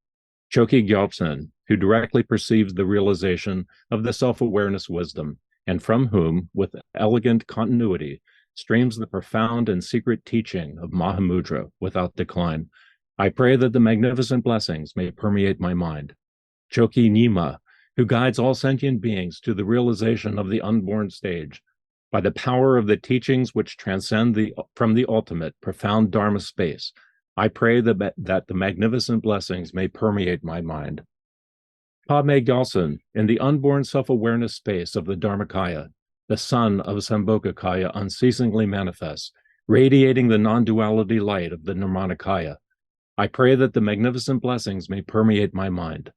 Choki Gyaltsen, who directly perceives the realization of the self-awareness wisdom, and from whom, with elegant continuity, streams the profound and secret teaching of Mahamudra without decline. I pray that the magnificent blessings may permeate my mind. Choki Nyigma, who guides all sentient beings to the realization of the unborn stage, by the power of the teachings which transcend from the ultimate, profound Dharma space. I pray that the magnificent blessings may permeate my mind. Padme Gyaltsen, in the unborn self-awareness space of the dharmakaya, the sun of Sambhogakaya unceasingly manifests, radiating the non-duality light of the nirmanakaya. I pray that the magnificent blessings may permeate my mind.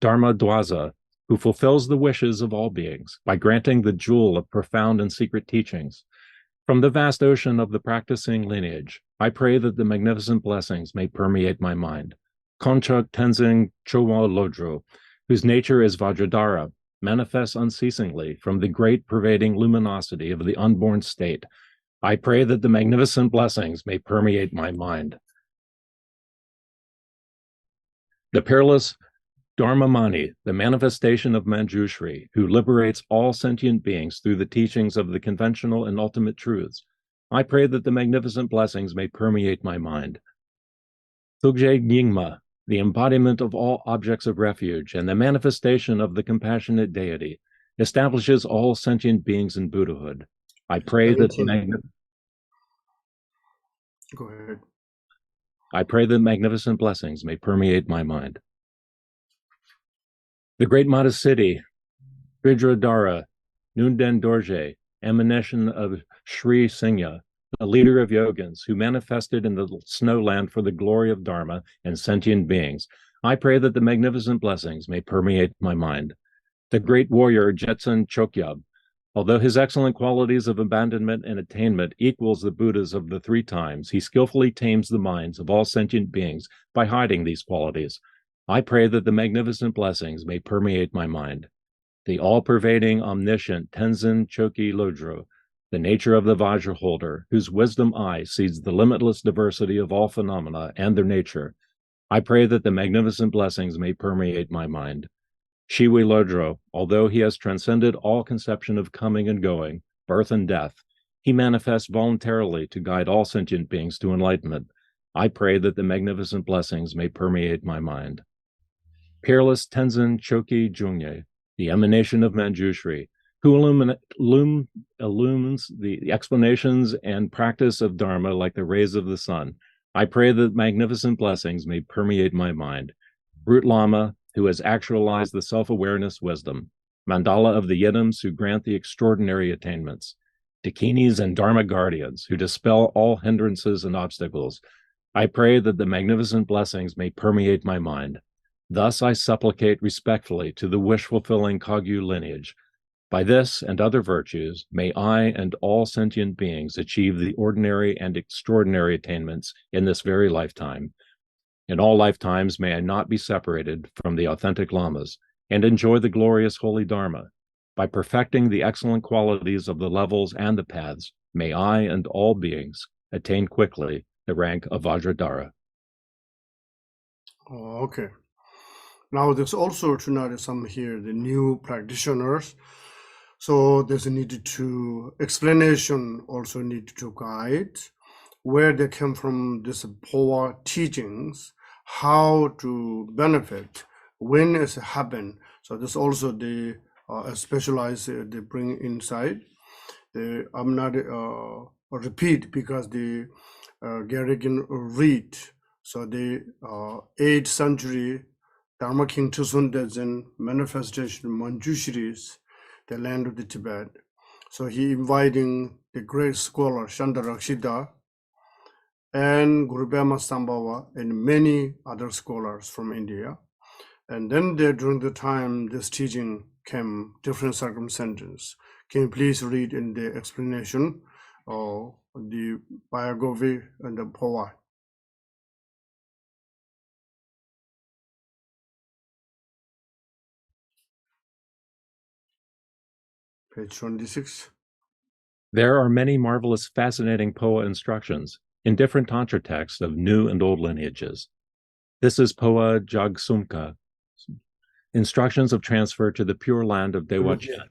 Dharma Dwaza, who fulfills the wishes of all beings by granting the jewel of profound and secret teachings. From the vast ocean of the practicing lineage, I pray that the magnificent blessings may permeate my mind. Konchok Chowa Lodro, whose nature is Vajradhara, manifests unceasingly from the great pervading luminosity of the unborn state. I pray that the magnificent blessings may permeate my mind. The peerless Dharmamani, the manifestation of Manjushri, who liberates all sentient beings through the teachings of the conventional and ultimate truths. I pray that the magnificent blessings may permeate my mind. Thugje Nyigma, the embodiment of all objects of refuge and the manifestation of the compassionate deity, establishes all sentient beings in Buddhahood. I pray that Go ahead. I pray that magnificent blessings may permeate my mind. The great modest city, Vajradhara, Nunden Dorje, emanation of Sri Singha, a leader of yogins who manifested in the snowland for the glory of Dharma and sentient beings. I pray that the magnificent blessings may permeate my mind. The great warrior Jetsun Chokyab, although his excellent qualities of abandonment and attainment equals the Buddhas of the three times, he skillfully tames the minds of all sentient beings by hiding these qualities. I pray that the magnificent blessings may permeate my mind. The all-pervading, omniscient Tenzin Choki Lodro, the nature of the Vajra holder, whose wisdom eye sees the limitless diversity of all phenomena and their nature. I pray that the magnificent blessings may permeate my mind. Shiwi Lodro, although he has transcended all conception of coming and going, birth and death, he manifests voluntarily to guide all sentient beings to enlightenment. I pray that the magnificent blessings may permeate my mind. Peerless Tenzin Choki Jungye, the emanation of Manjushri, who illumines the explanations and practice of Dharma like the rays of the sun. I pray that magnificent blessings may permeate my mind. Brute Lama, who has actualized the self-awareness wisdom. Mandala of the Yidams, who grant the extraordinary attainments. Dakinis and Dharma guardians, who dispel all hindrances and obstacles. I pray that the magnificent blessings may permeate my mind. Thus I supplicate respectfully to the wish-fulfilling Kagyu lineage. By this and other virtues, may I and all sentient beings achieve the ordinary and extraordinary attainments in this very lifetime. In all lifetimes, may I not be separated from the authentic lamas and enjoy the glorious holy Dharma. By perfecting the excellent qualities of the levels and the paths, may I and all beings attain quickly the rank of Vajradhara. Oh, okay. Now there's also tonight some here, the new practitioners. So there's a need to explanation, also need to guide where they came from, this Phowa teachings, how to benefit, when it happened. So this also they specialize, they bring inside. I'm not repeat because the Garrigan read. So the 8th century Dharma King Tusun Dezen manifestation Manjushris, the land of the Tibet. So he inviting the great scholar Shandarakshita and Guru Padmasambhava and many other scholars from India. And then there, during the time this teaching came, different circumstances. Can you please read in the explanation of the biography and the Phowa? Page 26. There are many marvelous, fascinating Phowa instructions in different Tantra texts of new and old lineages. This is Phowa Jagtsukma, instructions of transfer to the pure land of Dewachen,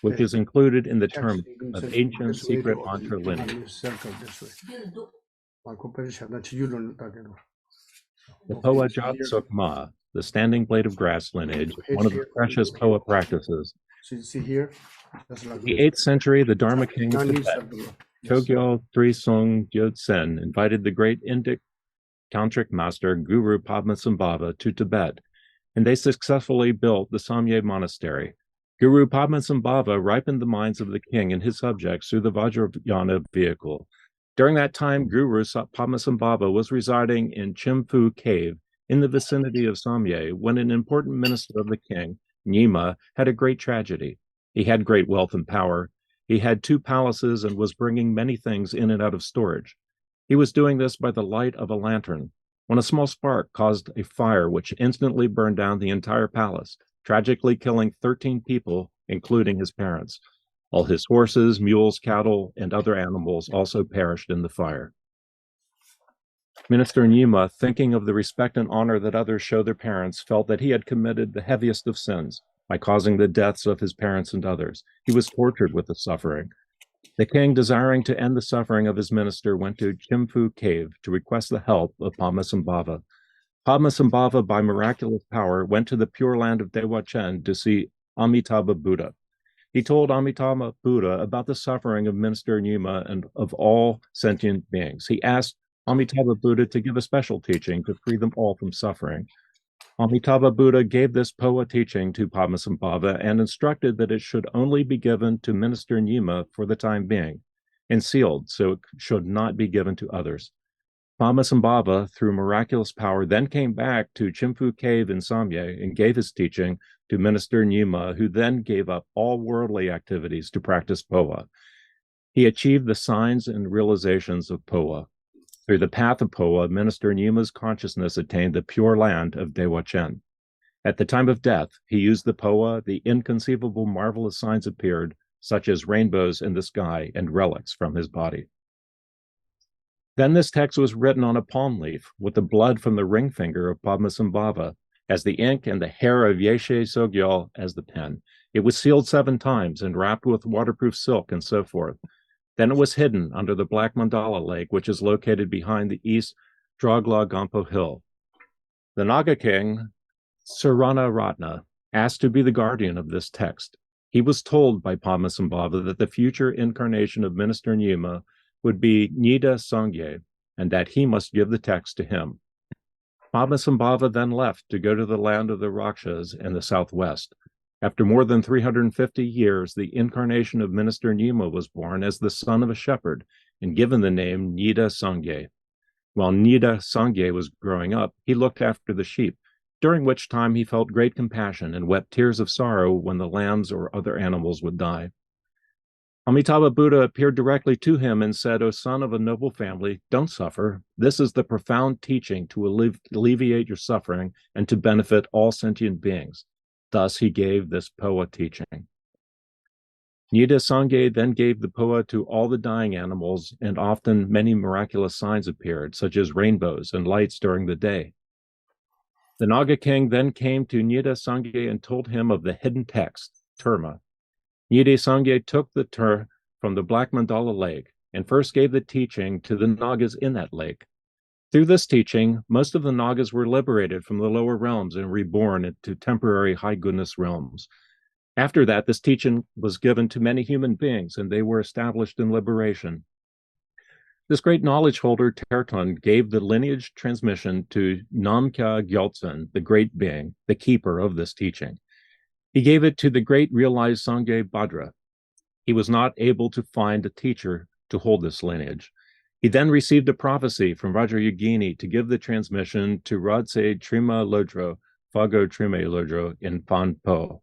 which is included in the term of ancient secret mantra lineage. The Phowa Jagtsukma, the standing blade of grass lineage, one of the precious Phowa practices. See here? In the 8th century, the Dharma king of Tibet, Chogyal Trisong Gyotsen, invited the great Indic tantric master Guru Padmasambhava to Tibet, and they successfully built the Sangye monastery. Guru Padmasambhava ripened the minds of the king and his subjects through the Vajrayana vehicle. During that time, Guru Padmasambhava was residing in Chimfu Cave in the vicinity of Sangye when an important minister of the king, Nyigma, had a great tragedy. He had great wealth and power. He had 2 palaces and was bringing many things in and out of storage. He was doing this by the light of a lantern when a small spark caused a fire which instantly burned down the entire palace, tragically killing 13 people, including his parents. All his horses, mules, cattle, and other animals also perished in the fire. Minister Nyigma, thinking of the respect and honor that others show their parents, felt that he had committed the heaviest of sins by causing the deaths of his parents and others. He was tortured with the suffering. The king, desiring to end the suffering of his minister, went to Chimfu Cave to request the help of Padmasambhava. Padmasambhava, by miraculous power, went to the pure land of Dewachen to see Amitabha Buddha. He told Amitabha Buddha about the suffering of Minister Nyigma and of all sentient beings. He asked Amitabha Buddha to give a special teaching to free them all from suffering. Amitabha Buddha gave this Phowa teaching to Padmasambhava and instructed that it should only be given to Minister Nyigma for the time being, and sealed, so it should not be given to others. Padmasambhava, through miraculous power, then came back to Chimfu Cave in Sangye and gave his teaching to Minister Nyigma, who then gave up all worldly activities to practice Phowa. He achieved the signs and realizations of Phowa. Through the path of Phowa, Minister Nyigma's consciousness attained the pure land of Dewachen. At the time of death, he used the Phowa, the inconceivable marvelous signs appeared, such as rainbows in the sky and relics from his body. Then this text was written on a palm leaf with the blood from the ring finger of Padmasambhava as the ink and the hair of Yeshe Sogyal as the pen. It was sealed 7 times and wrapped with waterproof silk and so forth. Then it was hidden under the Black Mandala Lake, which is located behind the East Dragla Gampo Hill. The Naga king, Sarana Ratna, asked to be the guardian of this text. He was told by Padmasambhava that the future incarnation of Minister Nyigma would be Nyida Sangye, and that he must give the text to him. Padmasambhava then left to go to the land of the Rakshas in the southwest. After more than 350 years, the incarnation of Minister Nyigma was born as the son of a shepherd and given the name Nyida Sangye. While Nyida Sangye was growing up, he looked after the sheep, during which time he felt great compassion and wept tears of sorrow when the lambs or other animals would die. Amitabha Buddha appeared directly to him and said, "O son of a noble family, don't suffer. This is the profound teaching to alleviate your suffering and to benefit all sentient beings." Thus he gave this Phowa teaching. Nyida Sangye then gave the Phowa to all the dying animals, and often many miraculous signs appeared, such as rainbows and lights during the day. The Naga king then came to Nyida Sangye and told him of the hidden text, terma. Nyida Sangye took the from the Black Mandala Lake and first gave the teaching to the Nagas in that lake. Through this teaching, most of the Nagas were liberated from the lower realms and reborn into temporary high goodness realms. After that, this teaching was given to many human beings, and they were established in liberation. This great knowledge holder, Terton, gave the lineage transmission to Namkha Gyaltsen, the great being, the keeper of this teaching. He gave it to the great realized Sangye Bhadra. He was not able to find a teacher to hold this lineage. He then received a prophecy from Vajrayogini to give the transmission to Radse Trima Lodro, Phago Trime Lodro in Phan Po.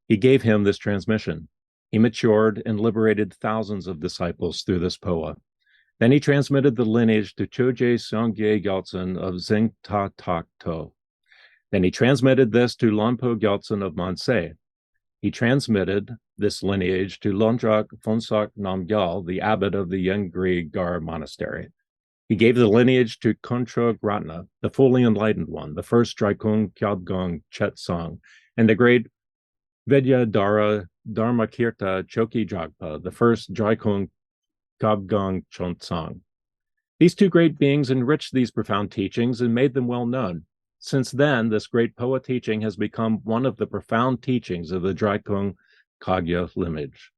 He gave him this transmission. He matured and liberated thousands of disciples through this Phowa. Then he transmitted the lineage to Choje Sangye Gyaltsen of Zingta Tak To. Then he transmitted this to Lompo Gyaltsen of Manse. He transmitted this lineage to Lonjak Phonsak Namgyal, the abbot of the Yengri Gar monastery. He gave the lineage to Konchok Ratna, the fully enlightened one, the first Drikung Kagyu Chetsang, and the great Vidyadhara Dharmakirta Choki Jagpa, the first Drikung Kagyu Chonsang. These two great beings enriched these profound teachings and made them well known. Since then, this great Phowa teaching has become one of the profound teachings of the Drikung Kagyu lineage.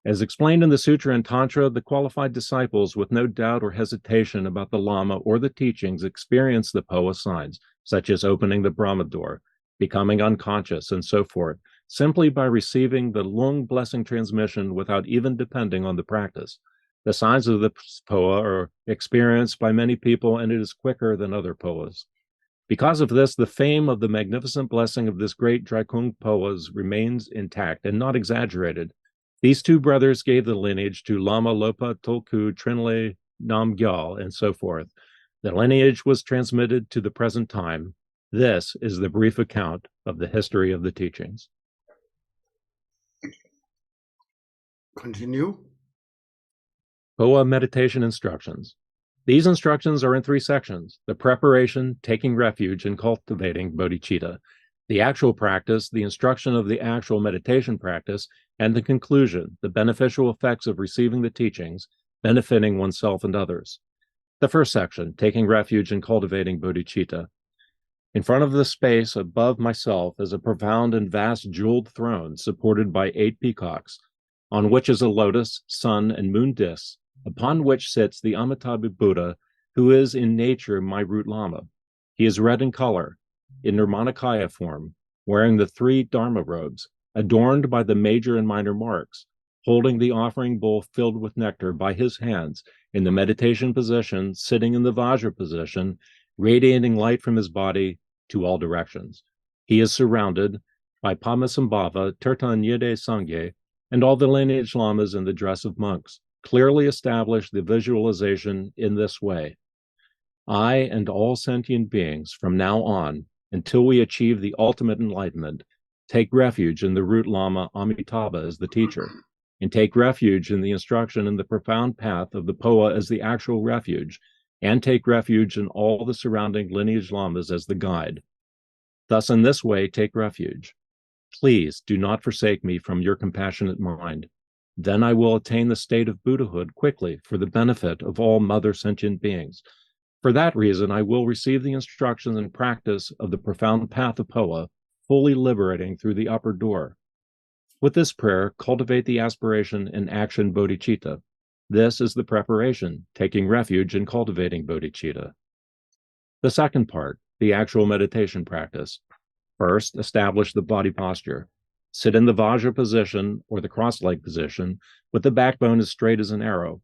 As explained in the Sutra and Tantra, the qualified disciples, with no doubt or hesitation about the Lama or the teachings, experience the Phowa signs, such as opening the Brahma door, becoming unconscious, and so forth, simply by receiving the Lung blessing transmission without even depending on the practice. The signs of the Phowa are experienced by many people, and it is quicker than other Phowas. Because of this, the fame of the magnificent blessing of this great Drikung Phowas remains intact and not exaggerated. These two brothers gave the lineage to Lama Lopa Tolku Trinle Namgyal, and so forth. The lineage was transmitted to the present time. This is the brief account of the history of the teachings. Continue. Phowa meditation instructions. These instructions are in 3 sections: the preparation, taking refuge, and cultivating bodhicitta; the actual practice, the instruction of the actual meditation practice; and the conclusion, the beneficial effects of receiving the teachings, benefiting oneself and others. The first section, taking refuge and cultivating bodhicitta. In front of the space above myself is a profound and vast jeweled throne supported by 8 peacocks, on which is a lotus, sun, and moon discs, upon which sits the Amitabha Buddha, who is in nature my root Lama. He is red in color, in dharmakaya form, wearing the 3 dharma robes, adorned by the major and minor marks, holding the offering bowl filled with nectar by his hands, in the meditation position, sitting in the Vajra position, radiating light from his body to all directions. He is surrounded by Padmasambhava, Terton, Nyida Sangye, and all the lineage lamas in the dress of monks. Clearly establish the visualization in this way: I and all sentient beings from now on, until we achieve the ultimate enlightenment, take refuge in the root Lama Amitabha as the teacher, and take refuge in the instruction in the profound path of the Phowa as the actual refuge, and take refuge in all the surrounding lineage lamas as the guide. Thus, in this way, take refuge. Please do not forsake me from your compassionate mind. Then I will attain the state of Buddhahood quickly for the benefit of all mother sentient beings. For that reason, I will receive the instructions and practice of the profound path of Phowa, fully liberating through the upper door. With this prayer, cultivate the aspiration and action bodhicitta. This is the preparation, taking refuge and cultivating bodhicitta. The second part, the actual meditation practice. First, establish the body posture. Sit in the Vajra position or the cross-leg position with the backbone as straight as an arrow.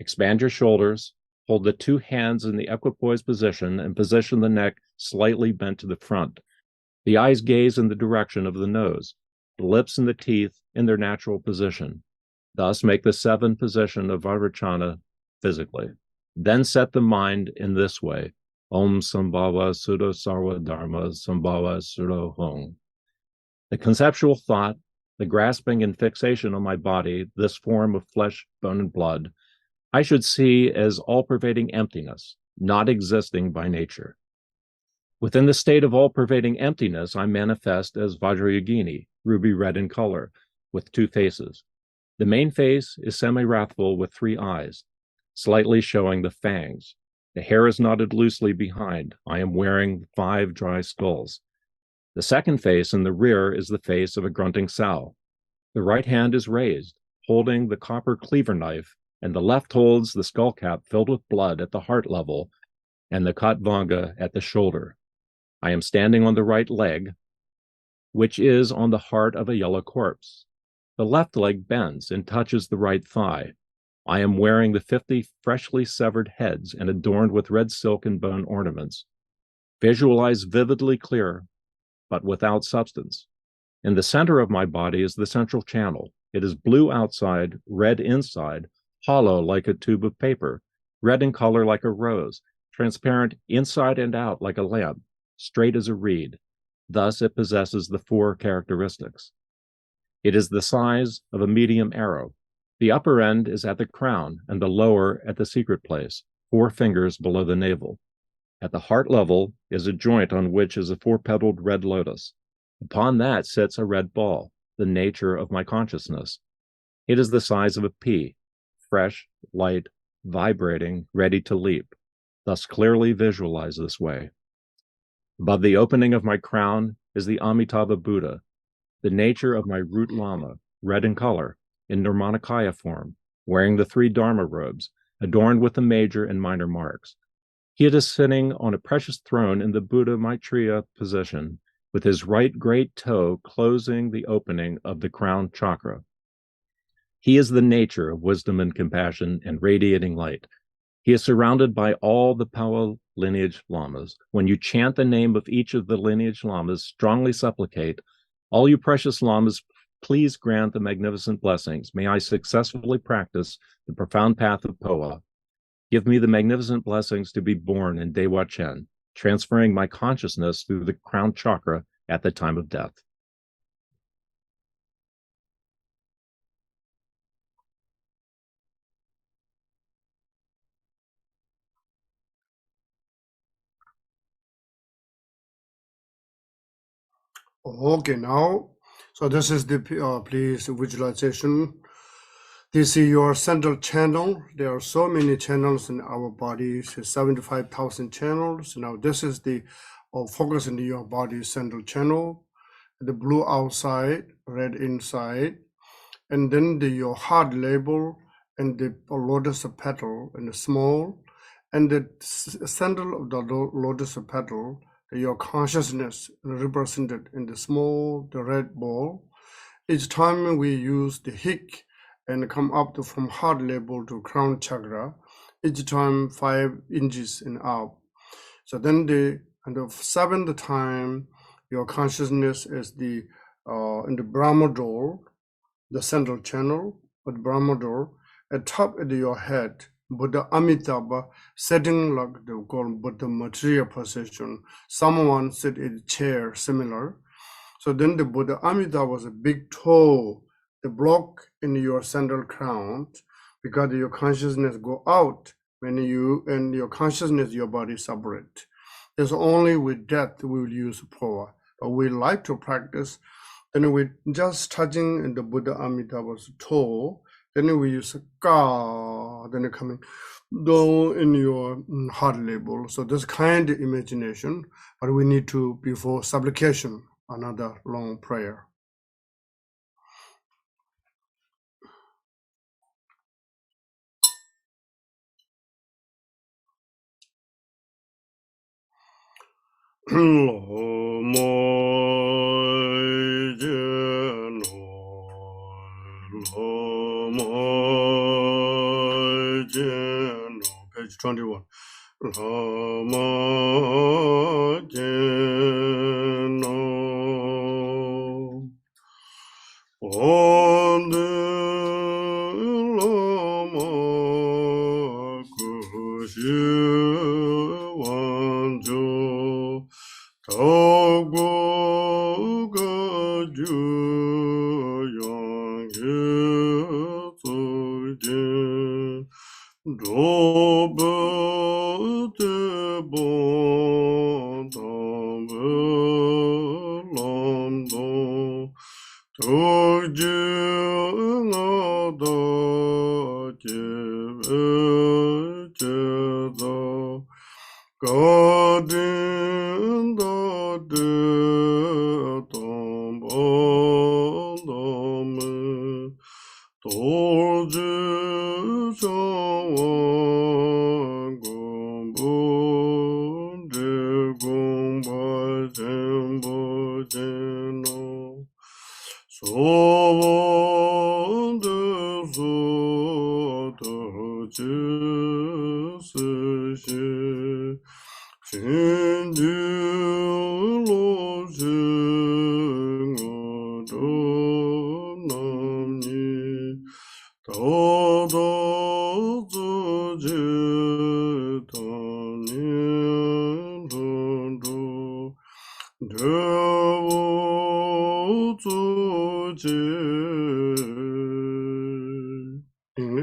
Expand your shoulders, hold the 2 hands in the equipoise position, and position the neck slightly bent to the front. The eyes gaze in the direction of the nose, the lips and the teeth in their natural position. Thus make the 7 position of Vajrachana physically. Then set the mind in this way: Om Sambhava Sudo Sarva Dharma Sambhava Sudo Hong. The conceptual thought, the grasping and fixation on my body, this form of flesh, bone, and blood, I should see as all-pervading emptiness, not existing by nature. Within the state of all-pervading emptiness, I manifest as Vajrayogini, ruby red in color, with 2 faces. The main face is semi-wrathful with 3 eyes, slightly showing the fangs. The hair is knotted loosely behind. I am wearing 5 dry skulls. The second face in the rear is the face of a grunting sow. The right hand is raised, holding the copper cleaver knife, and the left holds the skull cap filled with blood at the heart level and the katvanga at the shoulder. I am standing on the right leg, which is on the heart of a yellow corpse. The left leg bends and touches the right thigh. I am wearing the 50 freshly severed heads and adorned with red silk and bone ornaments. Visualize vividly clear, but without substance. In the center of my body is the central channel. It is blue outside, red inside, hollow like a tube of paper, red in color like a rose, transparent inside and out like a lamp, straight as a reed. Thus it possesses the 4 characteristics. It is the size of a medium arrow. The upper end is at the crown and the lower at the secret place, 4 fingers below the navel. At the heart level is a joint on which is a 4-petaled red lotus. Upon that sits a red ball, the nature of my consciousness. It is the size of a pea, fresh, light, vibrating, ready to leap, thus clearly visualized this way. Above the opening of my crown is the Amitabha Buddha, the nature of my root Lama, red in color, in dharmakaya form, wearing the 3 Dharma robes, adorned with the major and minor marks. He is sitting on a precious throne in the Buddha Maitreya position, with his right great toe closing the opening of the crown chakra. He is the nature of wisdom and compassion and radiating light. He is surrounded by all the Phowa lineage lamas. When you chant the name of each of the lineage lamas, strongly supplicate, all you precious lamas, please grant the magnificent blessings. May I successfully practice the profound path of Phowa. Give me the magnificent blessings to be born in Dewachen, transferring my consciousness through the crown chakra at the time of death. Okay, now, so this is the please visualization. This is your central channel. There are so many channels in our body, 75,000 channels. Now this is the focus in your body central channel, the blue outside, red inside, and then your heart label and the lotus petal in the small, and the center of the lotus petal, your consciousness represented in the small, the red ball. Each time we use the hick and come up from heart level to crown chakra, each time 5 inches and up. So then the 7th time, your consciousness is the in the Brahma door, the central channel of the Brahma door, at top of your head, Buddha Amitabha sitting like the called Buddha material position. Someone sit in a chair similar. So then the Buddha Amitabha was a big toe, the block in your central crown, because your consciousness go out when you and your consciousness, your body separate. It's only with death we will use Phowa, but we like to practice. Then we just touching in the Buddha Amitabha's toe. Then we use Ka, then coming down in your heart level. So this kind of imagination, but we need to, before supplication, another long prayer. Page 21.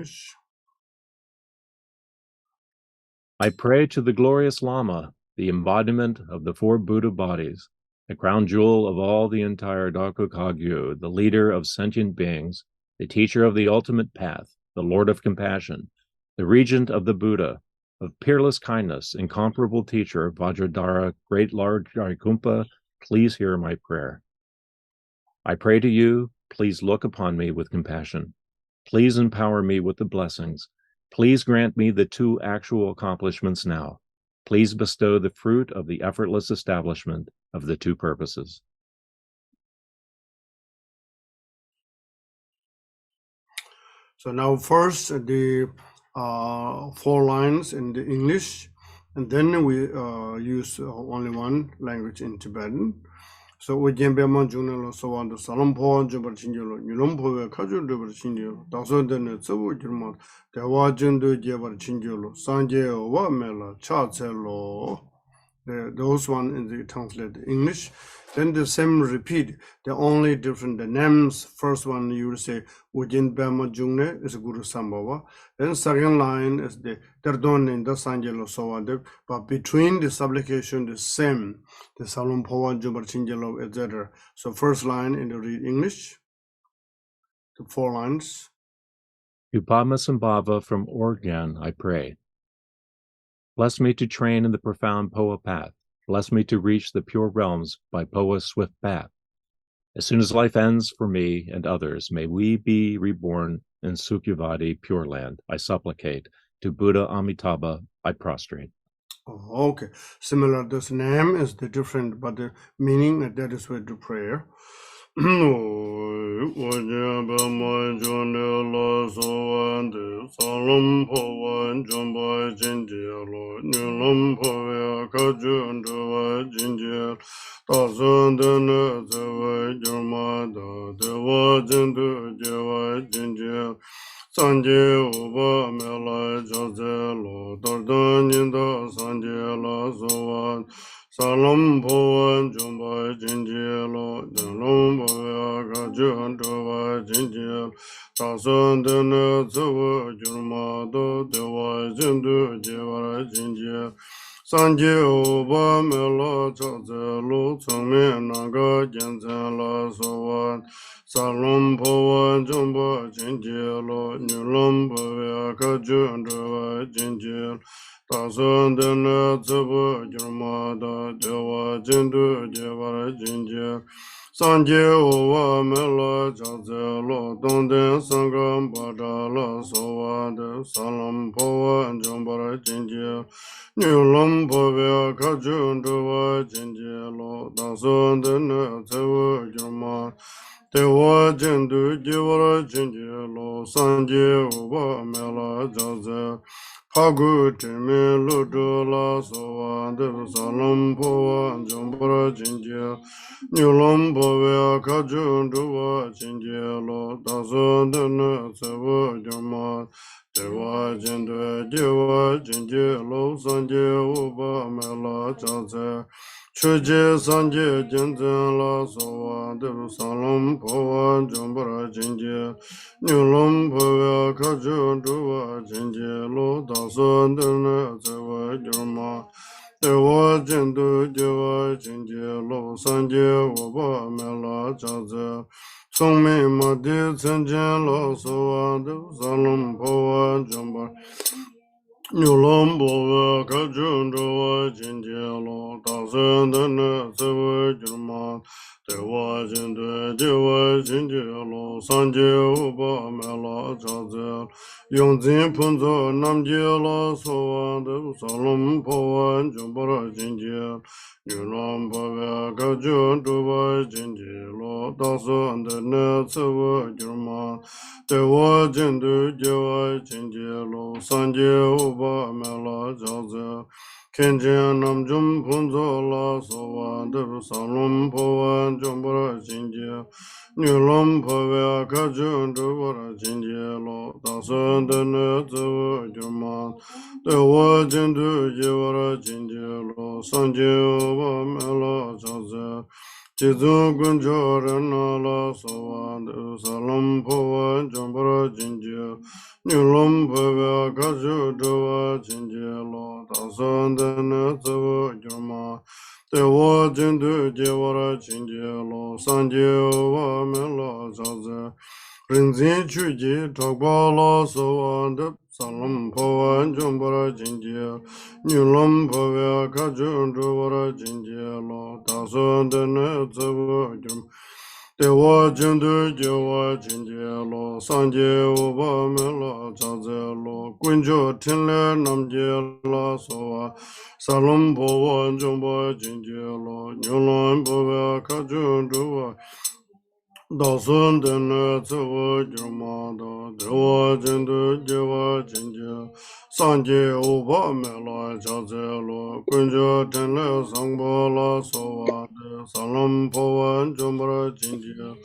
English. I pray to the glorious Lama, the embodiment of the four Buddha bodies, the crown jewel of all the entire Drikung Kagyu, the leader of sentient beings, the teacher of the ultimate path, the Lord of compassion, the regent of the Buddha, of peerless kindness, incomparable teacher, Vajradhara, great Lord Jigten, please hear my prayer. I pray to you, please look upon me with compassion. Please empower me with the blessings. Please grant me the two actual accomplishments now. Please bestow the fruit of the effortless establishment of the two purposes. So now first the 4 lines in the English, and then we use only one language in Tibetan. So we can be among Junelo, so on the Salompo, Juberchinjolo, Nulompo, Kaju Juberchinjolo, Daso then it's a Wujurmot, Dewachen do Jeberchinjolo, Sangye, Wamela, Chatselo. Those one in the translated English. Then the same repeat, the only different the names. First one you will say Ujin Bama Jungne is Guru Sambhava. Then second line is the Terton and the Sanjelo so on. But between the supplication the same, the Salom Phowa Juberchinjelo, etc. So first line in the read English, the 4 lines. To Padmasambhava from Oregon, I pray. Bless me to train in the profound Phowa path. Bless me to reach the pure realms by Phowa's swift path. As soon as life ends for me and others, may we be reborn in Sukhavati, Pure Land. I supplicate. To Buddha Amitabha, I prostrate. Oh, okay. Similar, this name is the different, but the meaning that is with the prayer. Sangye uba mela jaze lo dardan yinda sangye la sowan salam phowan jomba jinje lo denlom bhavya kajuan dhava jinje tasan dana tsawa jurma do dewa jindu jevara jinje Sangye uba mela jaze lo tsangme naga jenzen la sowan Salom Phowan Jomba Jinjelo, Nulom Bhavya Kajun Drava Jinjel, Tasan Dana Tsaba Jurmada, Dewa Jindu Jevara Jinjel, Sangye Uva Mela Jazelo, Donden Sangam Badala Sowade, Salom Phowan Jomba Jinjel, Nulom Bhavya Kajun Drava Jinjelo, Tasan Dana Tsaba Jurmada, Dewachen do Jevara Jinjelo, Sangye Uba Mela Jaze, Pagu Timi Ludula Sovan, Dev Salom Phowa Jombara Jinjel, Nulom Bhavya Kajun Duva Jinjelo, Daso Dana Seva Jama, Dewachen do Jeva Jinjelo, Sangye Uba Mela Jaze, Chuje Sangye Jinzen La Sowa, Dev Salom Phowa Jombara Jinje, Nulom Bhavya Kajun Duva Jinje Lo, Daso Dana Seva Jurma, Dewa Jindu Jeva Jinje Lo, Sangye Uba Mela Jaze, Songme Madi Tsenjen La Sowa, Dev Salom Phowa Jombara Nulom Bova Kajun Drava Jinjelo, Dasan Dana Seva Jurma, Dewa Jindu Jeva Jinjelo, Sangye Uba Mela Jazel, Yongzin Punzo Namjela Sovan, Dev Salom Phowan Jombara Jinjel, Nulom Bova Kajun Drava Jinjelo, Dasan Dana Seva Jurma, Dewa Jindu Jeva Jinjelo, Sangye Uba Mela Jaze, Kenjen Namjum Punzo La Sovan, Dev Salom Phowan Jombara Jinje, Nulom Bhavya Kajun Duvara Jinjelo, Dasan Dana Seva Jurma, Dewa Jindu Jevara Jinjelo, Sangye Uba Mela Jaze, Jizung Gunjo Rana La Sowan Salam Phowa Jambara Jinja Nyulum Phowa Kaju Dawa Jinja Lo Tasan Dana Zawa Jama Dewa Jindu Jewara Jinja Lo Sanje Wa Mela Zaza Rinzin Chuji Tokpa La Sowan Salam Phowa Jambara Jinja Nyulam Phowa Kaju Dawa Jinja Lo Tasan Dana Zawa Jama Dewa Jindu Jewa Jinja Lo Sanje Uba Mela Zaze Lo Kunjo Tinle Namje La Sowa Salam Phowa Jamba Jinja Lo Nyulam Phowa Kaju Dawa Dasun Dana Tsawa Jirmada Dewa Jindu Jewa Jinja Sanje Uba Mela Jaze Lo Kunjo Tenle Sangpa La Sowa Salam Phowa Jambara Jinja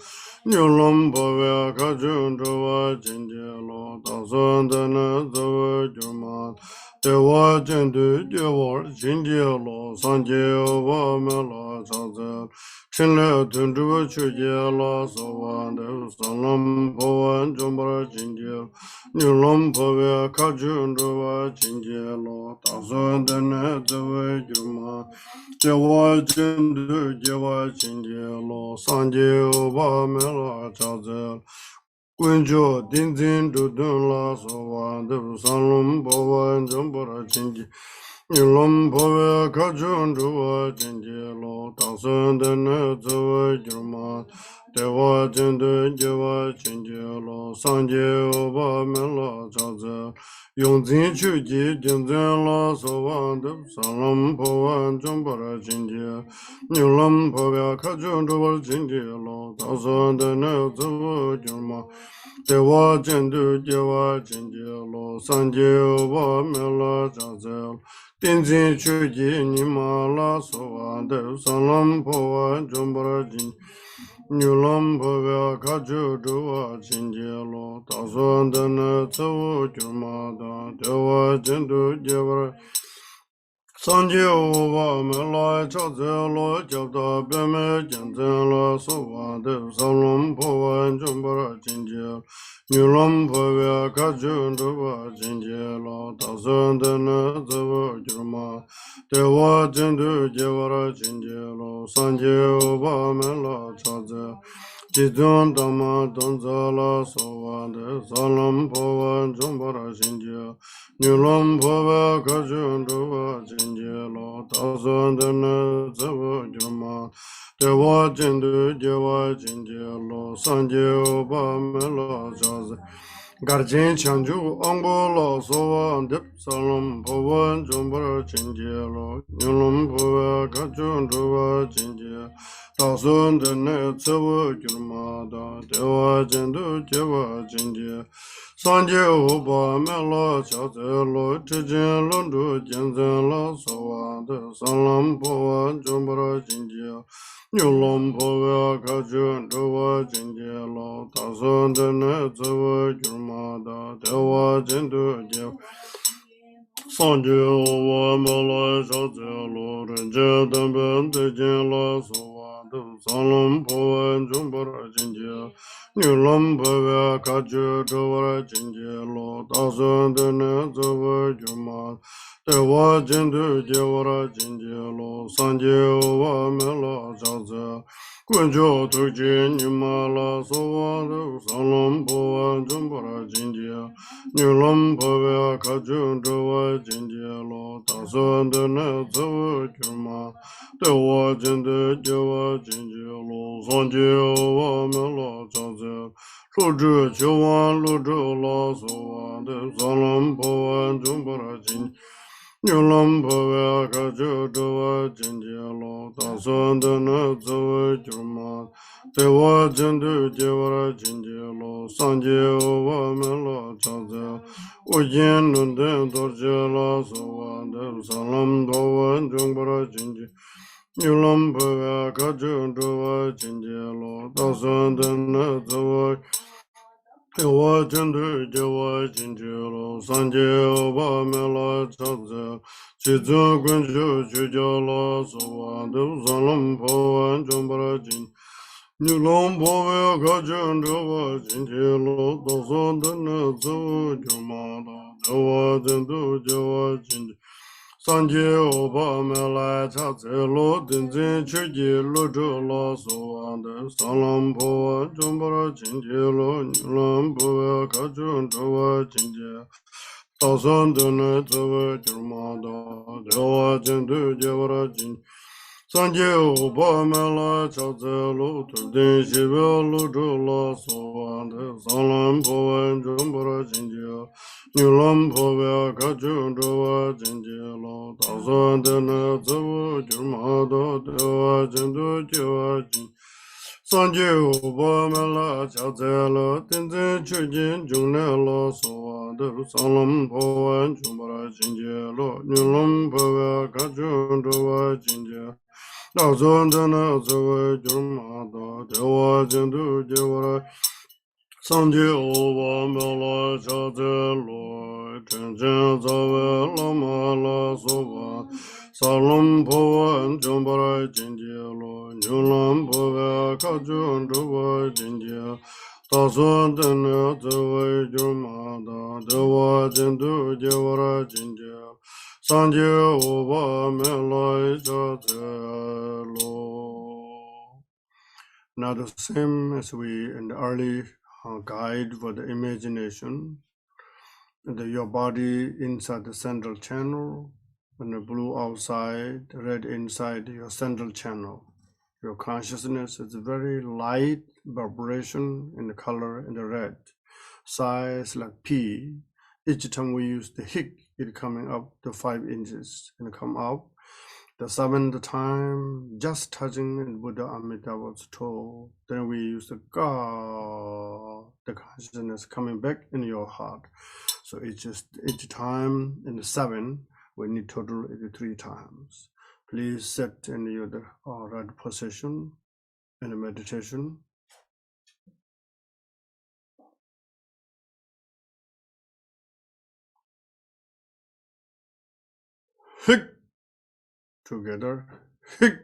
Nyulam Phowa Kaju Dawa Jinja Lo Dasun Dana Tsawa Jirmada Dewa Jindu Jewa Jinja Lo Sanje Uba Mela Jaze Chinle Tundru Chuje La Sowan De Salam Phowa Jambara Jinja Nyulam Phowa Kaju Dawa Jinja Lo Dasun Dana Tsawa Jirma Jewa Jindu Jewa Jinja Lo Sanje Uba Mela Jaze Kunjo Dinzin Dudun La Sowan De Salam Phowa Jambara Jinja Nyulam Phowa Kaju Dawa Jinja Lo Dasun Dana Tsawa Jirma Dewa Jindu Jewa Jinja Lo Sanje Uba Mela Jaze Yongzin Chuji Jinzin La Sowan De Salam Phowa Jambara Jinja Nyulam Phowa Kaju Dawa Jinja Lo Dasun Dana Tsawa Jirma Dewa Jindu Jewa Jinja Lo Sanje Uba Mela Jaze Tenzin Chuji Nyima La Sowan De Salam Phowa Jambara Jinja Nyulam Phowa Kaju Dawa Jinja Lo Dasun Dana Tsawa Jirmada Dewa Jindu Jewa Sanje Uba Mela Jaze Lo Jabda Beme Jinzen La Sowan De Salam Phowa Jambara Jinja Nyulam Phowa Kaju Dawa Jinja Lo Dasun Dana Tsawa Jirma Dewa Jindu Jewa Jinja Lo Sanje Uba Mela Jaze Jidun Dhamma Donza La Sowan De Salam Phowa Jambara Jinja Nyulam Phowa Kaju Dawa Jinja Lo Dasun Dana Tsawa Jirma Dewa Jindu Jewa Jinja Lo Sanje Uba Mela Jaze Garjin Chanju Angbo La Sowan De Salam Phowa Jambara Jinja Lo Nyulam Phowa Kaju Dawa Jinja Dasun Dana Tsawa Jirma Dewa Jindu Jewa Jinja Sanje Uba Mela Jaze Lo Tijin Lundu Jinzen La Sowan De Salam Phowa Jambara Jinja Nyulam Phowa Kaju Dawa Jinja Lo Dasun Dana Tsawa Jirma Dewa Jindu Jewa Sanje Uba Mela Jaze Lo Rinja Damben Tijin La Sowan De Salam Phowa Jambara Jinja Nyulam Phowa Kaju Dawa Jinja Lo Dasun Dana Tsawa Jirma Dewa Jindu Jewa Jinja Lo Sanje Uba Mela Jaze Kunjo Tuji Nyima La Sowan De Salam Phowa Jambara Jinja Nyulam Phowa Kaju Dawa Jinja Lo Dasun Dana Tsawa Jirma Dewa Jindu Jewa Jinja Lo Sanje Uba Mela Jaze Luzhu Chuan Luzhu La Sowan De Salam Phowa Jambara Jinja Nyulam Phowa Kaju Dawa Jinja Lo Dasun Dana Tsawa Jirma Dewa Jindu Jewa Jinja Lo Sanje Uba Mela Jaze Ujin Nunden Dorje La Sowan De Salam Phowa Jambara Jinja Nyulam Phowa Kaju Dawa Jinja Lo Dasun Dana Tsawa Phowa Jagtsukma Sangye Oba Mela Chadze Drikung Kagyu Chujala Sowa Dewachen Phowa Jagtsukma Nyigma Phowa Jagtsukma Jilo Doso Dana Zo Jumada Dewachen Dewachen Sangye Oba Mela Chadze Lo Tenzin Chuji Lo Jula Sowa Salam Phowa Jagtsukma Jilo Nyigma Phowa Jagtsukma Dasan Dana Tava Jumada Dewachen Dewachen Sangye Oba Mela Chadze Lo Tenzin Chuji Lo Jula Sowa Salam Phowa Jagtsukma Nyigma Phowa Jagtsukma Jilo Dasan Dana Tava Jumada Dewachen Dewachen Sangye Oba Mela Chadze Lo Tenzin Chuji Lo Sowa Salam Phowa Jagtsukma Nyigma Phowa Jagtsukma Dasan Dana Tava Jumada Dewachen Dewachen Sangye Oba Mela Chadze Lo Tenzin Zawe Lama Sowa Salam Phowa Jagtsukma Lo Nyigma Phowa Jagtsukma Dasan Dana Tava Jumada Dewachen Dewachen Sangye Oba Mela Chadze Lo. Now the same as we in the early guide for the imagination, your body inside the central channel, and the blue outside, the red inside your central channel. Your consciousness is very light vibration in the color in the red, size like pea. Each time we use the hic, it coming up to 5 inches and come up. The 7th time, just touching Buddha Amitabha's toe. Then we use the Ga, the consciousness coming back in your heart. So each time in the 7, we need total 83 times. Please sit in your right position in the meditation. Hic together. Hic.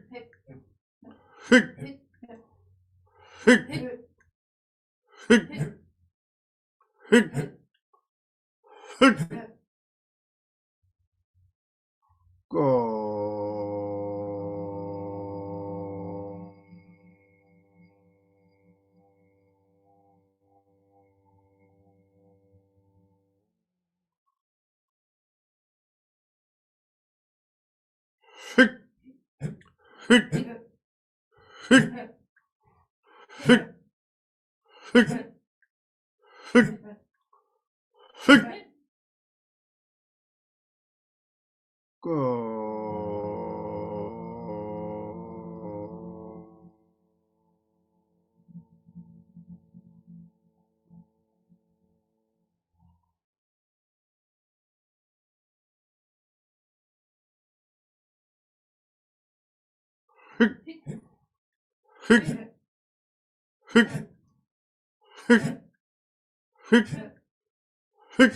Hic. Hic. Hic. Hic. Hic. Go. Hic. Hic. Hic. Hic. Hic. Hic. Hic. Go. Hic. Hic. Hic. Hic. Hic. Hic.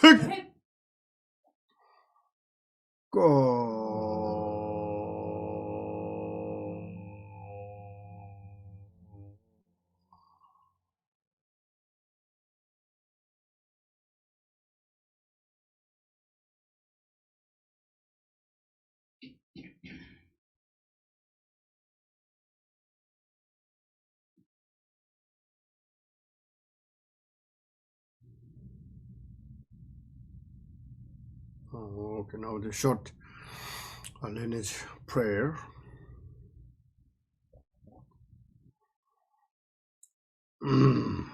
Hic. Go. Okay, now the short lineage prayer. You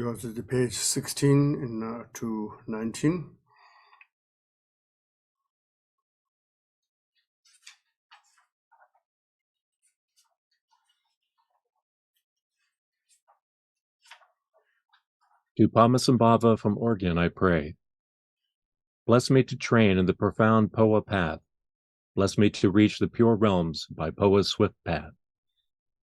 have to the page 16 in to 19. To Padmasambhava from Oregon, I pray. Bless me to train in the profound Phowa path. Bless me to reach the pure realms by Phowa's swift path.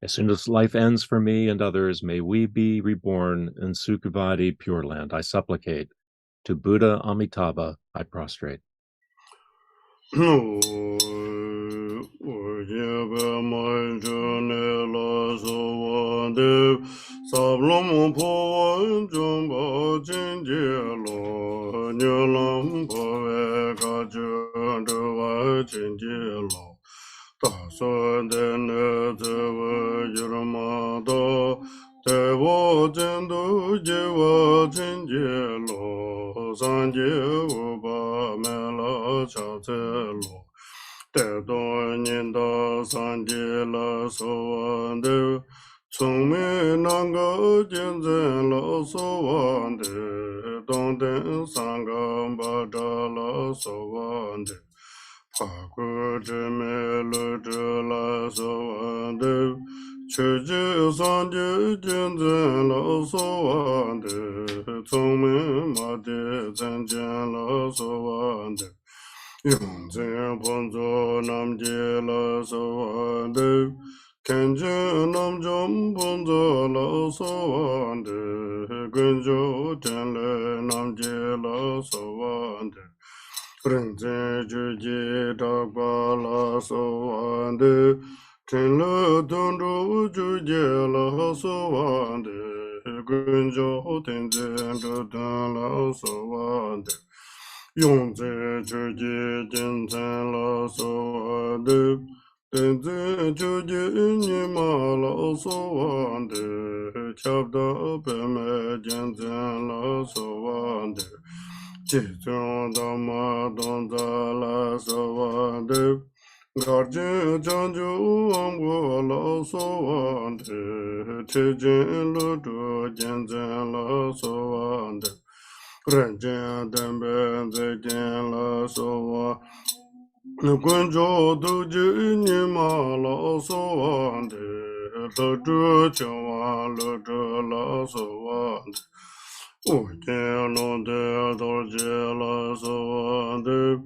As soon as life ends for me and others, may we be reborn in Sukhavati Pure Land. I supplicate. To Buddha Amitabha, I prostrate. Terton Nyida Sangye la sovande Chungme nanga jenzen la sovande Dongden sangam bada la sovande Paku jime luju la sovande Chuji sangye jenzen la sovande Chungme made zenjen la sovande Yongzen ponzo namje la sovande, kenje namjom ponzo la sovande, gunjo tenle namje la sovande, rinzen juji dakpa la sovande, tenle tundu juji la sovande, gunjo tenzen dudan la sovande. Yongze chuji jinten la sovande, tenze chuji nyima la sovande, chabda peme jinten la sovande, chitun dhamma donza la sovande, garjin chanju amgo la sovande, chijin lutu jinten la sovande, Ranjan Danvers Zegen La Sova Kunjo Duji Nyima La Sovande Lutu Chwa Lutu La Sovande Ujen Londe Dorje La Sovande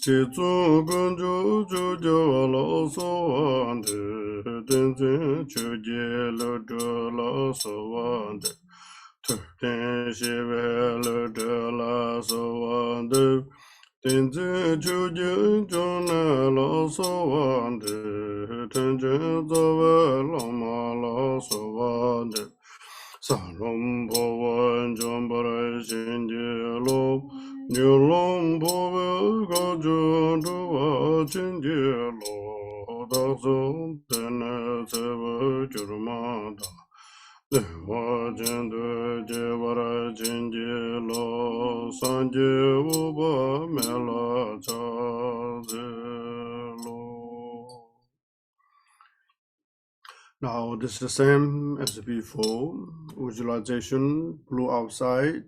Chizu Kunjo Jujo La Sovande Tenzin Chuji Lutu La Sovande Terton shive lutu la sovande, tenzi chuji chune la sovande, tenzi zave lama la sovande, salom povan jambara shinji lo, nyulom pove gaju duva chinji lo, daksum tene seve churmada. Dewachen Jevara Jinji Lo Sangye Uba Mela Chaze Lo. Now this is the same as before. Visualization, blue outside,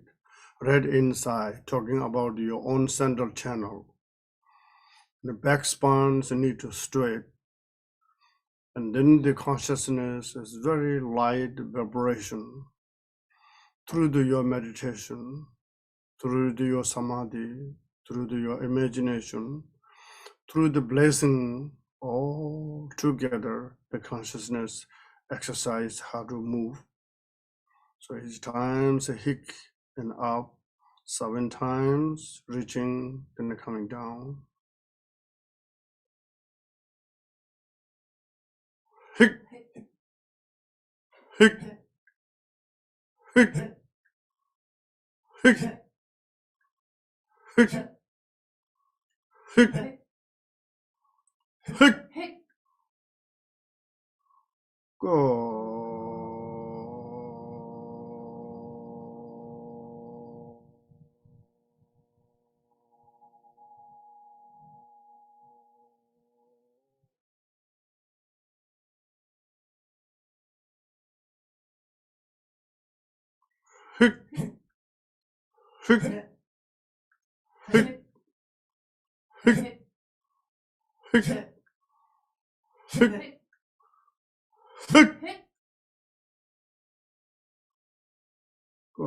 red inside, talking about your own central channel. The back spines need to straight. And then the consciousness is very light vibration through your meditation, through your samadhi, through your imagination, through the blessing, all together, the consciousness exercise how to move. So each time say hick and up, 7 times, reaching, then coming down. Hick, hick, hick, hick, hick, hick, hick, go. Hick, hick, hick, hick, hick, hick, hick, go.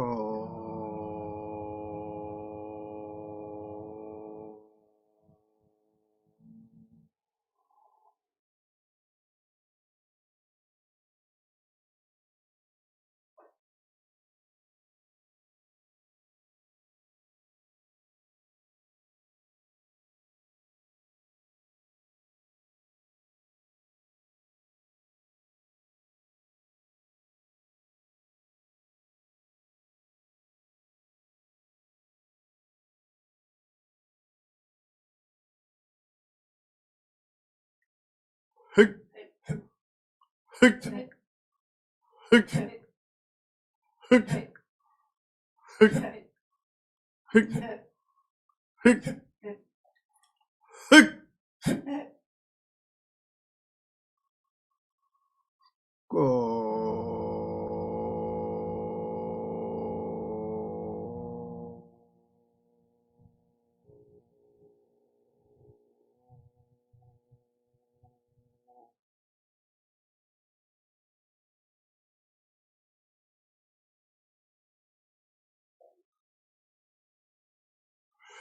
Hick. Hick. Hick. Hick. Hick. Hick. Hick. Hick. Go.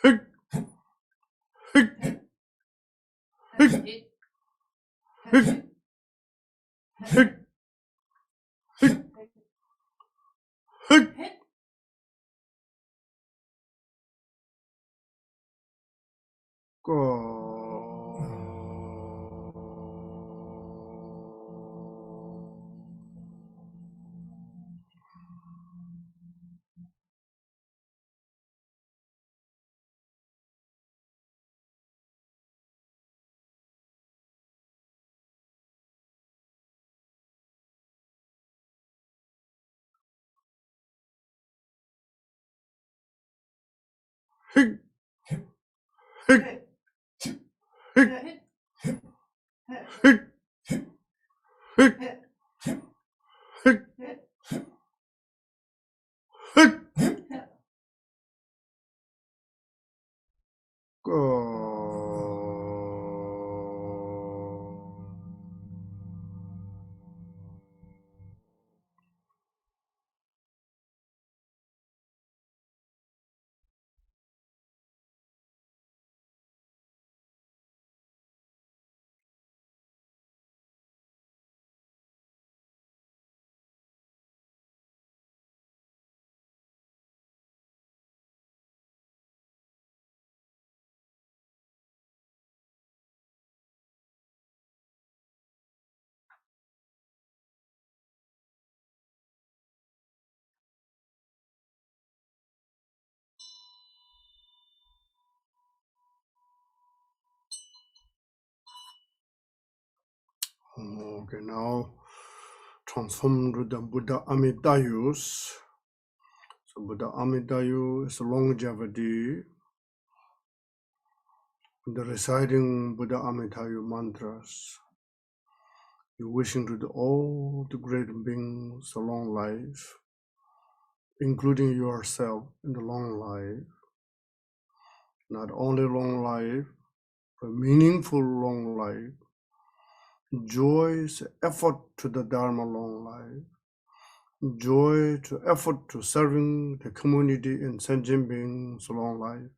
Hick. Hick. Hick. Hick. Hick. Hick. Hick. Go. Hick. Hick. Hick. Hick. Hick. Hick. Hick. Go. Okay, now transform to the Buddha Amitayus. So Buddha Amitayus is longevity. The reciting Buddha Amitayu mantras. You wishing to do all the great beings a long life, including yourself in the long life. Not only long life, but meaningful long life. Joy's effort to the Dharma long life. Joy to effort to serving the community and sentient beings long life.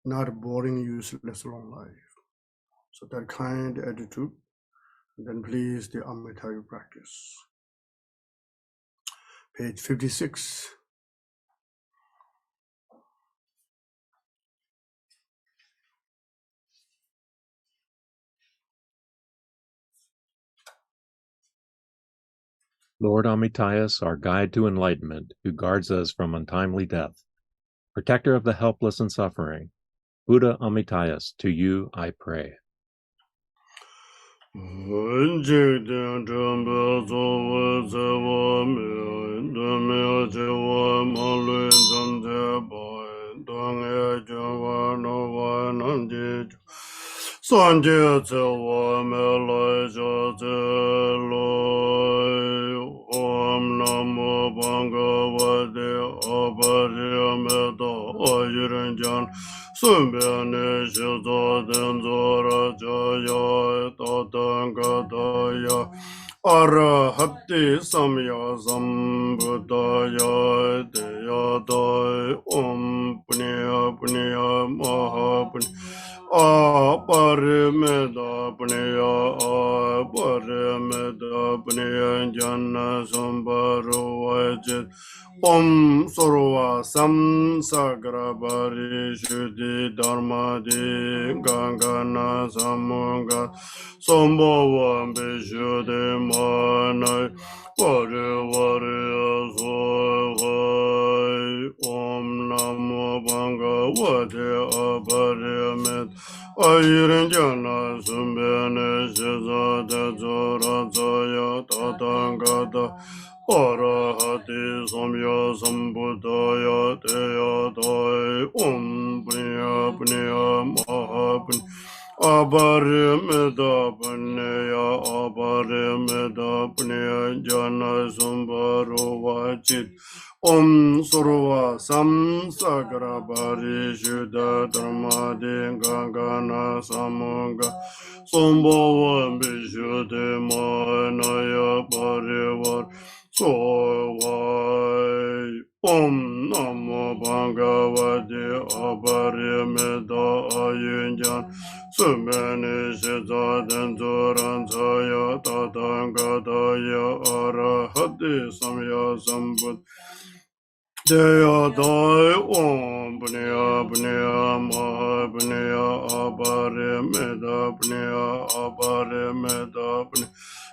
Not boring, useless long life. So that kind of attitude, then please the Amitayus practice. Page 56. Lord Amitayus, our guide to enlightenment, who guards us from untimely death, protector of the helpless and suffering, Buddha Amitayus, to you I pray. Sanje tsewa me lai ja tse loi Om namo bhagavate abhariya me to ayirin jan Sumbe ne shizo tenzo rajaya tatan kataya Arahati samya sambuddhaya deyadai Om punya punya maha punya Aparimeda punya aparimeda punya jana sambaru vajit Om sorva samsagra bari shuddhi dharma di gangana samunga Sambhava vishuddhi manai vari vari asvai Om namo bhagavate aparimeda Ayirin jana sumbene sheza de zora zaya tatangata Arahati samya sambudaya teya dai punya punya mahapunya Abarimeda punya abarimeda punya jana sambaro vachit Surva samsakara bari shuddha dharma dingangana samunga Sambhava vishuddhi manaya parivar Sovai Namo Bhagavate Abarimeda Ayunjan Sumene Sheza Denduran Zaya Tatangadaya Arahati Samya Sambut Deya Dai Punya Punya Maha Punya Abarimeda Punya Abarimeda Punya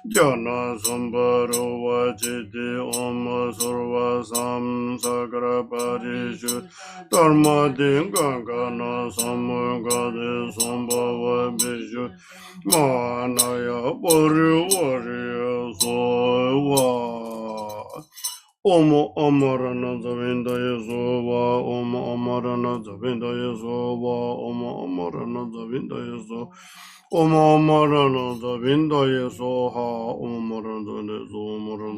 Jana Sambaro Vajiti Surva Samsakara Parishu Dharma Dingangana Samugade Sambhava Bishu Manaya Parivari Sova Amarana Zavinda Yesova Amarana Zavinda Yesova Amarana Zavinda Yesova Amarana Zavinda Yesoha Amarana Deso Amarana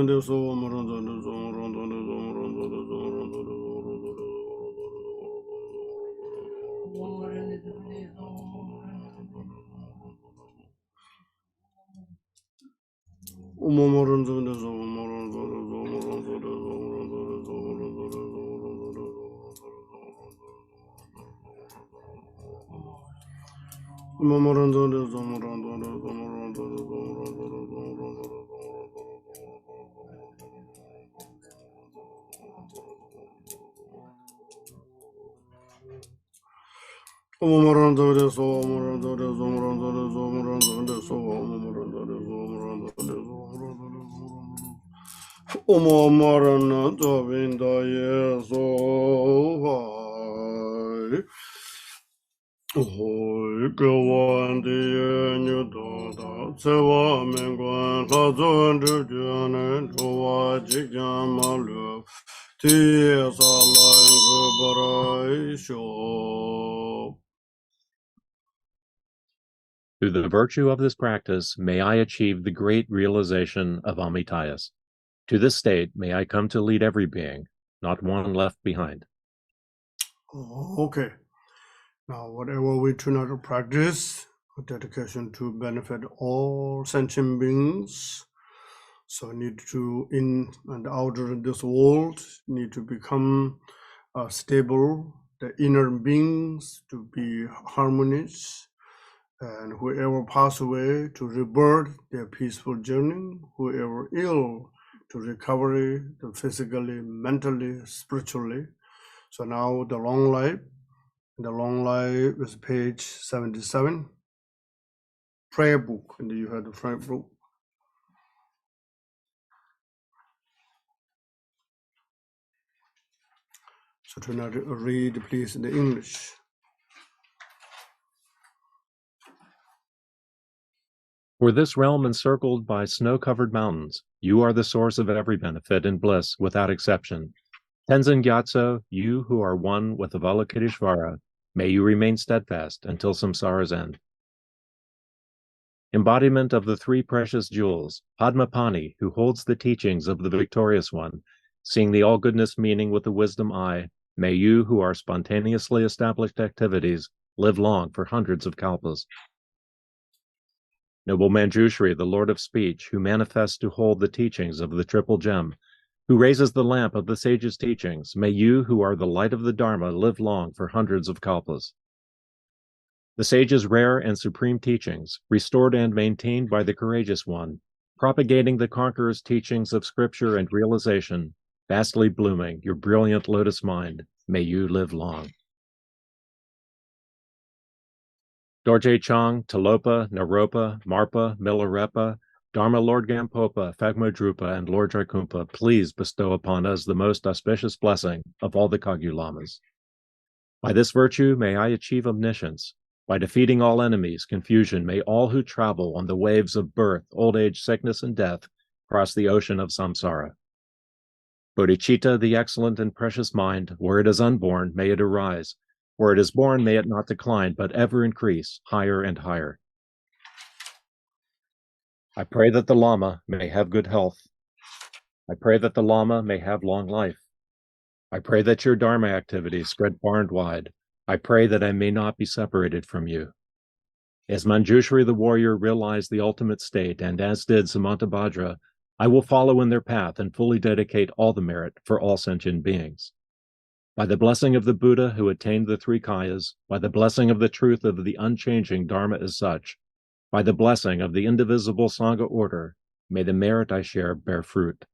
Deso Amarana Deso Amarana Deso Amarana Deso Marana Davinda Yesoha Hoi Gawandi Nyudoda Sewa Mingwan Lazon Dujanen Phowa Jigten Sumgon Tia Salang Gubarai Sho. Through the virtue of this practice, may I achieve the great realization of Amitayus. To this state, may I come to lead every being, not one left behind. Okay. Now, whatever we try to practice, a dedication to benefit all sentient beings. So need to, in and out of this world, need to become stable, the inner beings to be harmonious, and whoever pass away to rebirth their peaceful journey, whoever ill to recovery, to physically, mentally, spiritually. So now the long life is page 77, prayer book, and you have the prayer book. So tonight read, please, in the English. For this realm encircled by snow-covered mountains, you are the source of every benefit and bliss without exception. Tenzin Gyatso, you who are one with Avalokiteshvara, may you remain steadfast until samsara's end. Embodiment of the three precious jewels, Padmapani, who holds the teachings of the victorious one, seeing the all-goodness meaning with the wisdom eye, may you who are spontaneously established activities live long for hundreds of kalpas. Noble Manjushri, the Lord of Speech, who manifests to hold the teachings of the Triple Gem, who raises the lamp of the sage's teachings, may you who are the light of the Dharma live long for hundreds of kalpas. The sage's rare and supreme teachings, restored and maintained by the courageous one, propagating the conqueror's teachings of scripture and realization, vastly blooming your brilliant lotus mind, May you live long. Dorje Chong, Talopa, Naropa, Marpa, Milarepa, Dharma Lord Gampopa, Phagma Drupa, and Lord Drikung, please bestow upon us the most auspicious blessing of all the Kagyu Lamas. By this virtue may I achieve omniscience. By defeating all enemies, confusion, may all who travel on the waves of birth, old age, sickness, and death cross the ocean of samsara. Bodhicitta, the excellent and precious mind, where it is unborn, may it arise. Where it is born, may it not decline, but ever increase, higher and higher. I pray that the Lama may have good health. I pray that the Lama may have long life. I pray that your Dharma activities spread far and wide. I pray that I may not be separated from you. As Manjushri the warrior realized the ultimate state, and as did Samantabhadra, I will follow in their path and fully dedicate all the merit for all sentient beings. By the blessing of the Buddha who attained the three kayas, by the blessing of the truth of the unchanging Dharma as such, by the blessing of the indivisible Sangha order, may the merit I share bear fruit.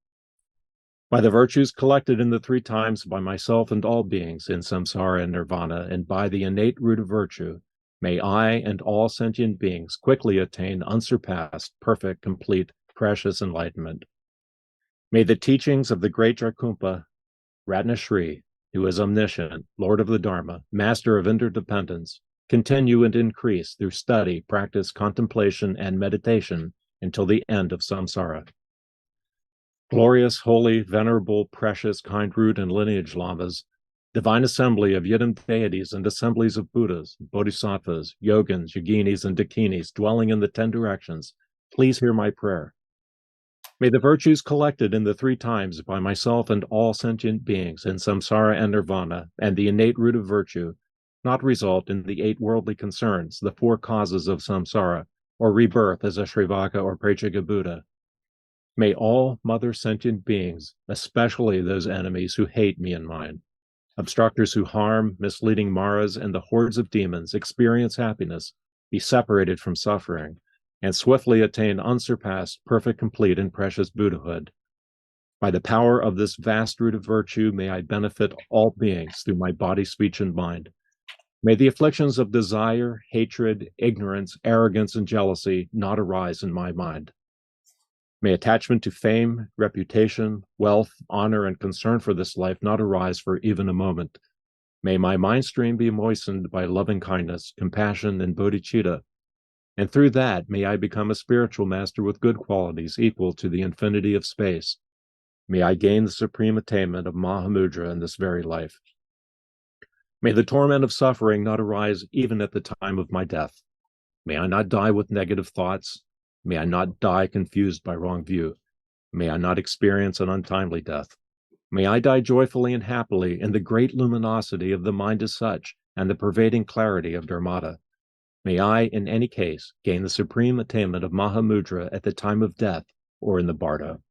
By the virtues collected in the three times by myself and all beings in samsara and nirvana, and by the innate root of virtue, may I and all sentient beings quickly attain unsurpassed, perfect, complete, precious enlightenment. May the teachings of the great Drikung, Ratnashri, who is omniscient, Lord of the Dharma, master of interdependence, continue and increase through study, practice, contemplation, and meditation until the end of samsara. Glorious, holy, venerable, precious, kind root and lineage lamas, divine assembly of yidam deities and assemblies of Buddhas, bodhisattvas, yogins, yoginis, and dakinis dwelling in the 10 directions, please hear my prayer. May the virtues collected in the three times by myself and all sentient beings in samsara and nirvana, and the innate root of virtue, not result in the 8 worldly concerns, the 4 causes of samsara, or rebirth as a Shrivaka or Prachika Buddha. May all mother sentient beings, especially those enemies who hate me and mine, obstructors who harm, misleading Maras, and the hordes of demons experience happiness, be separated from suffering, and swiftly attain unsurpassed, perfect, complete, and precious Buddhahood. By the power of this vast root of virtue, may I benefit all beings through my body, speech, and mind. May the afflictions of desire, hatred, ignorance, arrogance, and jealousy not arise in my mind. May attachment to fame, reputation, wealth, honor, and concern for this life not arise for even a moment. May my mind stream be moistened by loving kindness, compassion, and bodhicitta, and through that may I become a spiritual master with good qualities equal to the infinity of space. May I gain the supreme attainment of Mahamudra in this very life. May the torment of suffering not arise even at the time of my death. May I not die with negative thoughts. May I not die confused by wrong view. May I not experience an untimely death. May I die joyfully and happily in the great luminosity of the mind as such and the pervading clarity of Dharmata. May I, in any case, gain the supreme attainment of Mahamudra at the time of death or in the Bardo.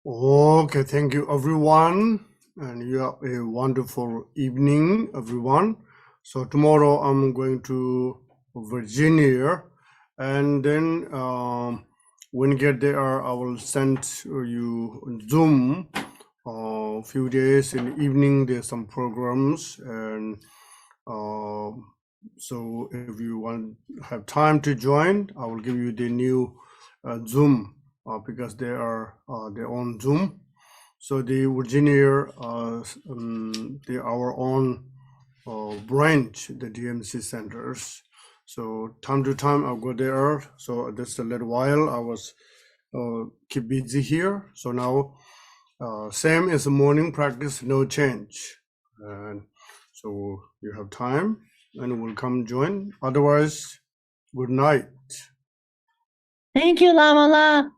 Okay, thank you everyone. And you have a wonderful evening, everyone. So tomorrow I'm going to Virginia. And then when you get there, I will send you Zoom. A few days in the evening, there's some programs, and so if you have time to join, I will give you the new Zoom because they are their own Zoom. So the Virginia, our own branch, the DMC centers. So time to time I'll go there. So just a little while I was keep busy here. So now same as the morning practice, no change. And so you have time and will come join. Otherwise, good night. Thank you, Lama La.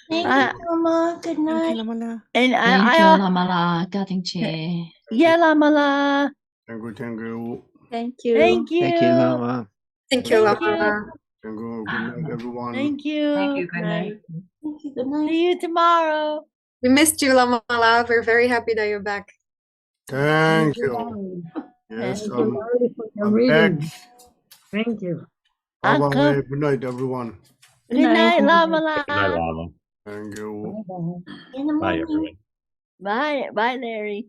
Thank you, Lama. Good night. Thank you, Lama La. And Thank you, Lama La. Gating Che. Yeah, Lama La. Thank you, thank you. Thank you. Thank you. Thank you, Lama. Thank you, Thank Lama. you. Thank you. Good night, everyone. Thank you. Thank you. Good night. Thank you. Good night. See you tomorrow. We missed you, Lama. We're very happy that you're back. Thank you. Yes, Thank you, Larry, for your I'm reading. back. Thank you. Bye bye. Uncle. Good night, everyone. Good night, Lama La. Good night, Lama. Thank you. Bye-bye. In the Bye, morning. everyone. Bye. Bye, Larry.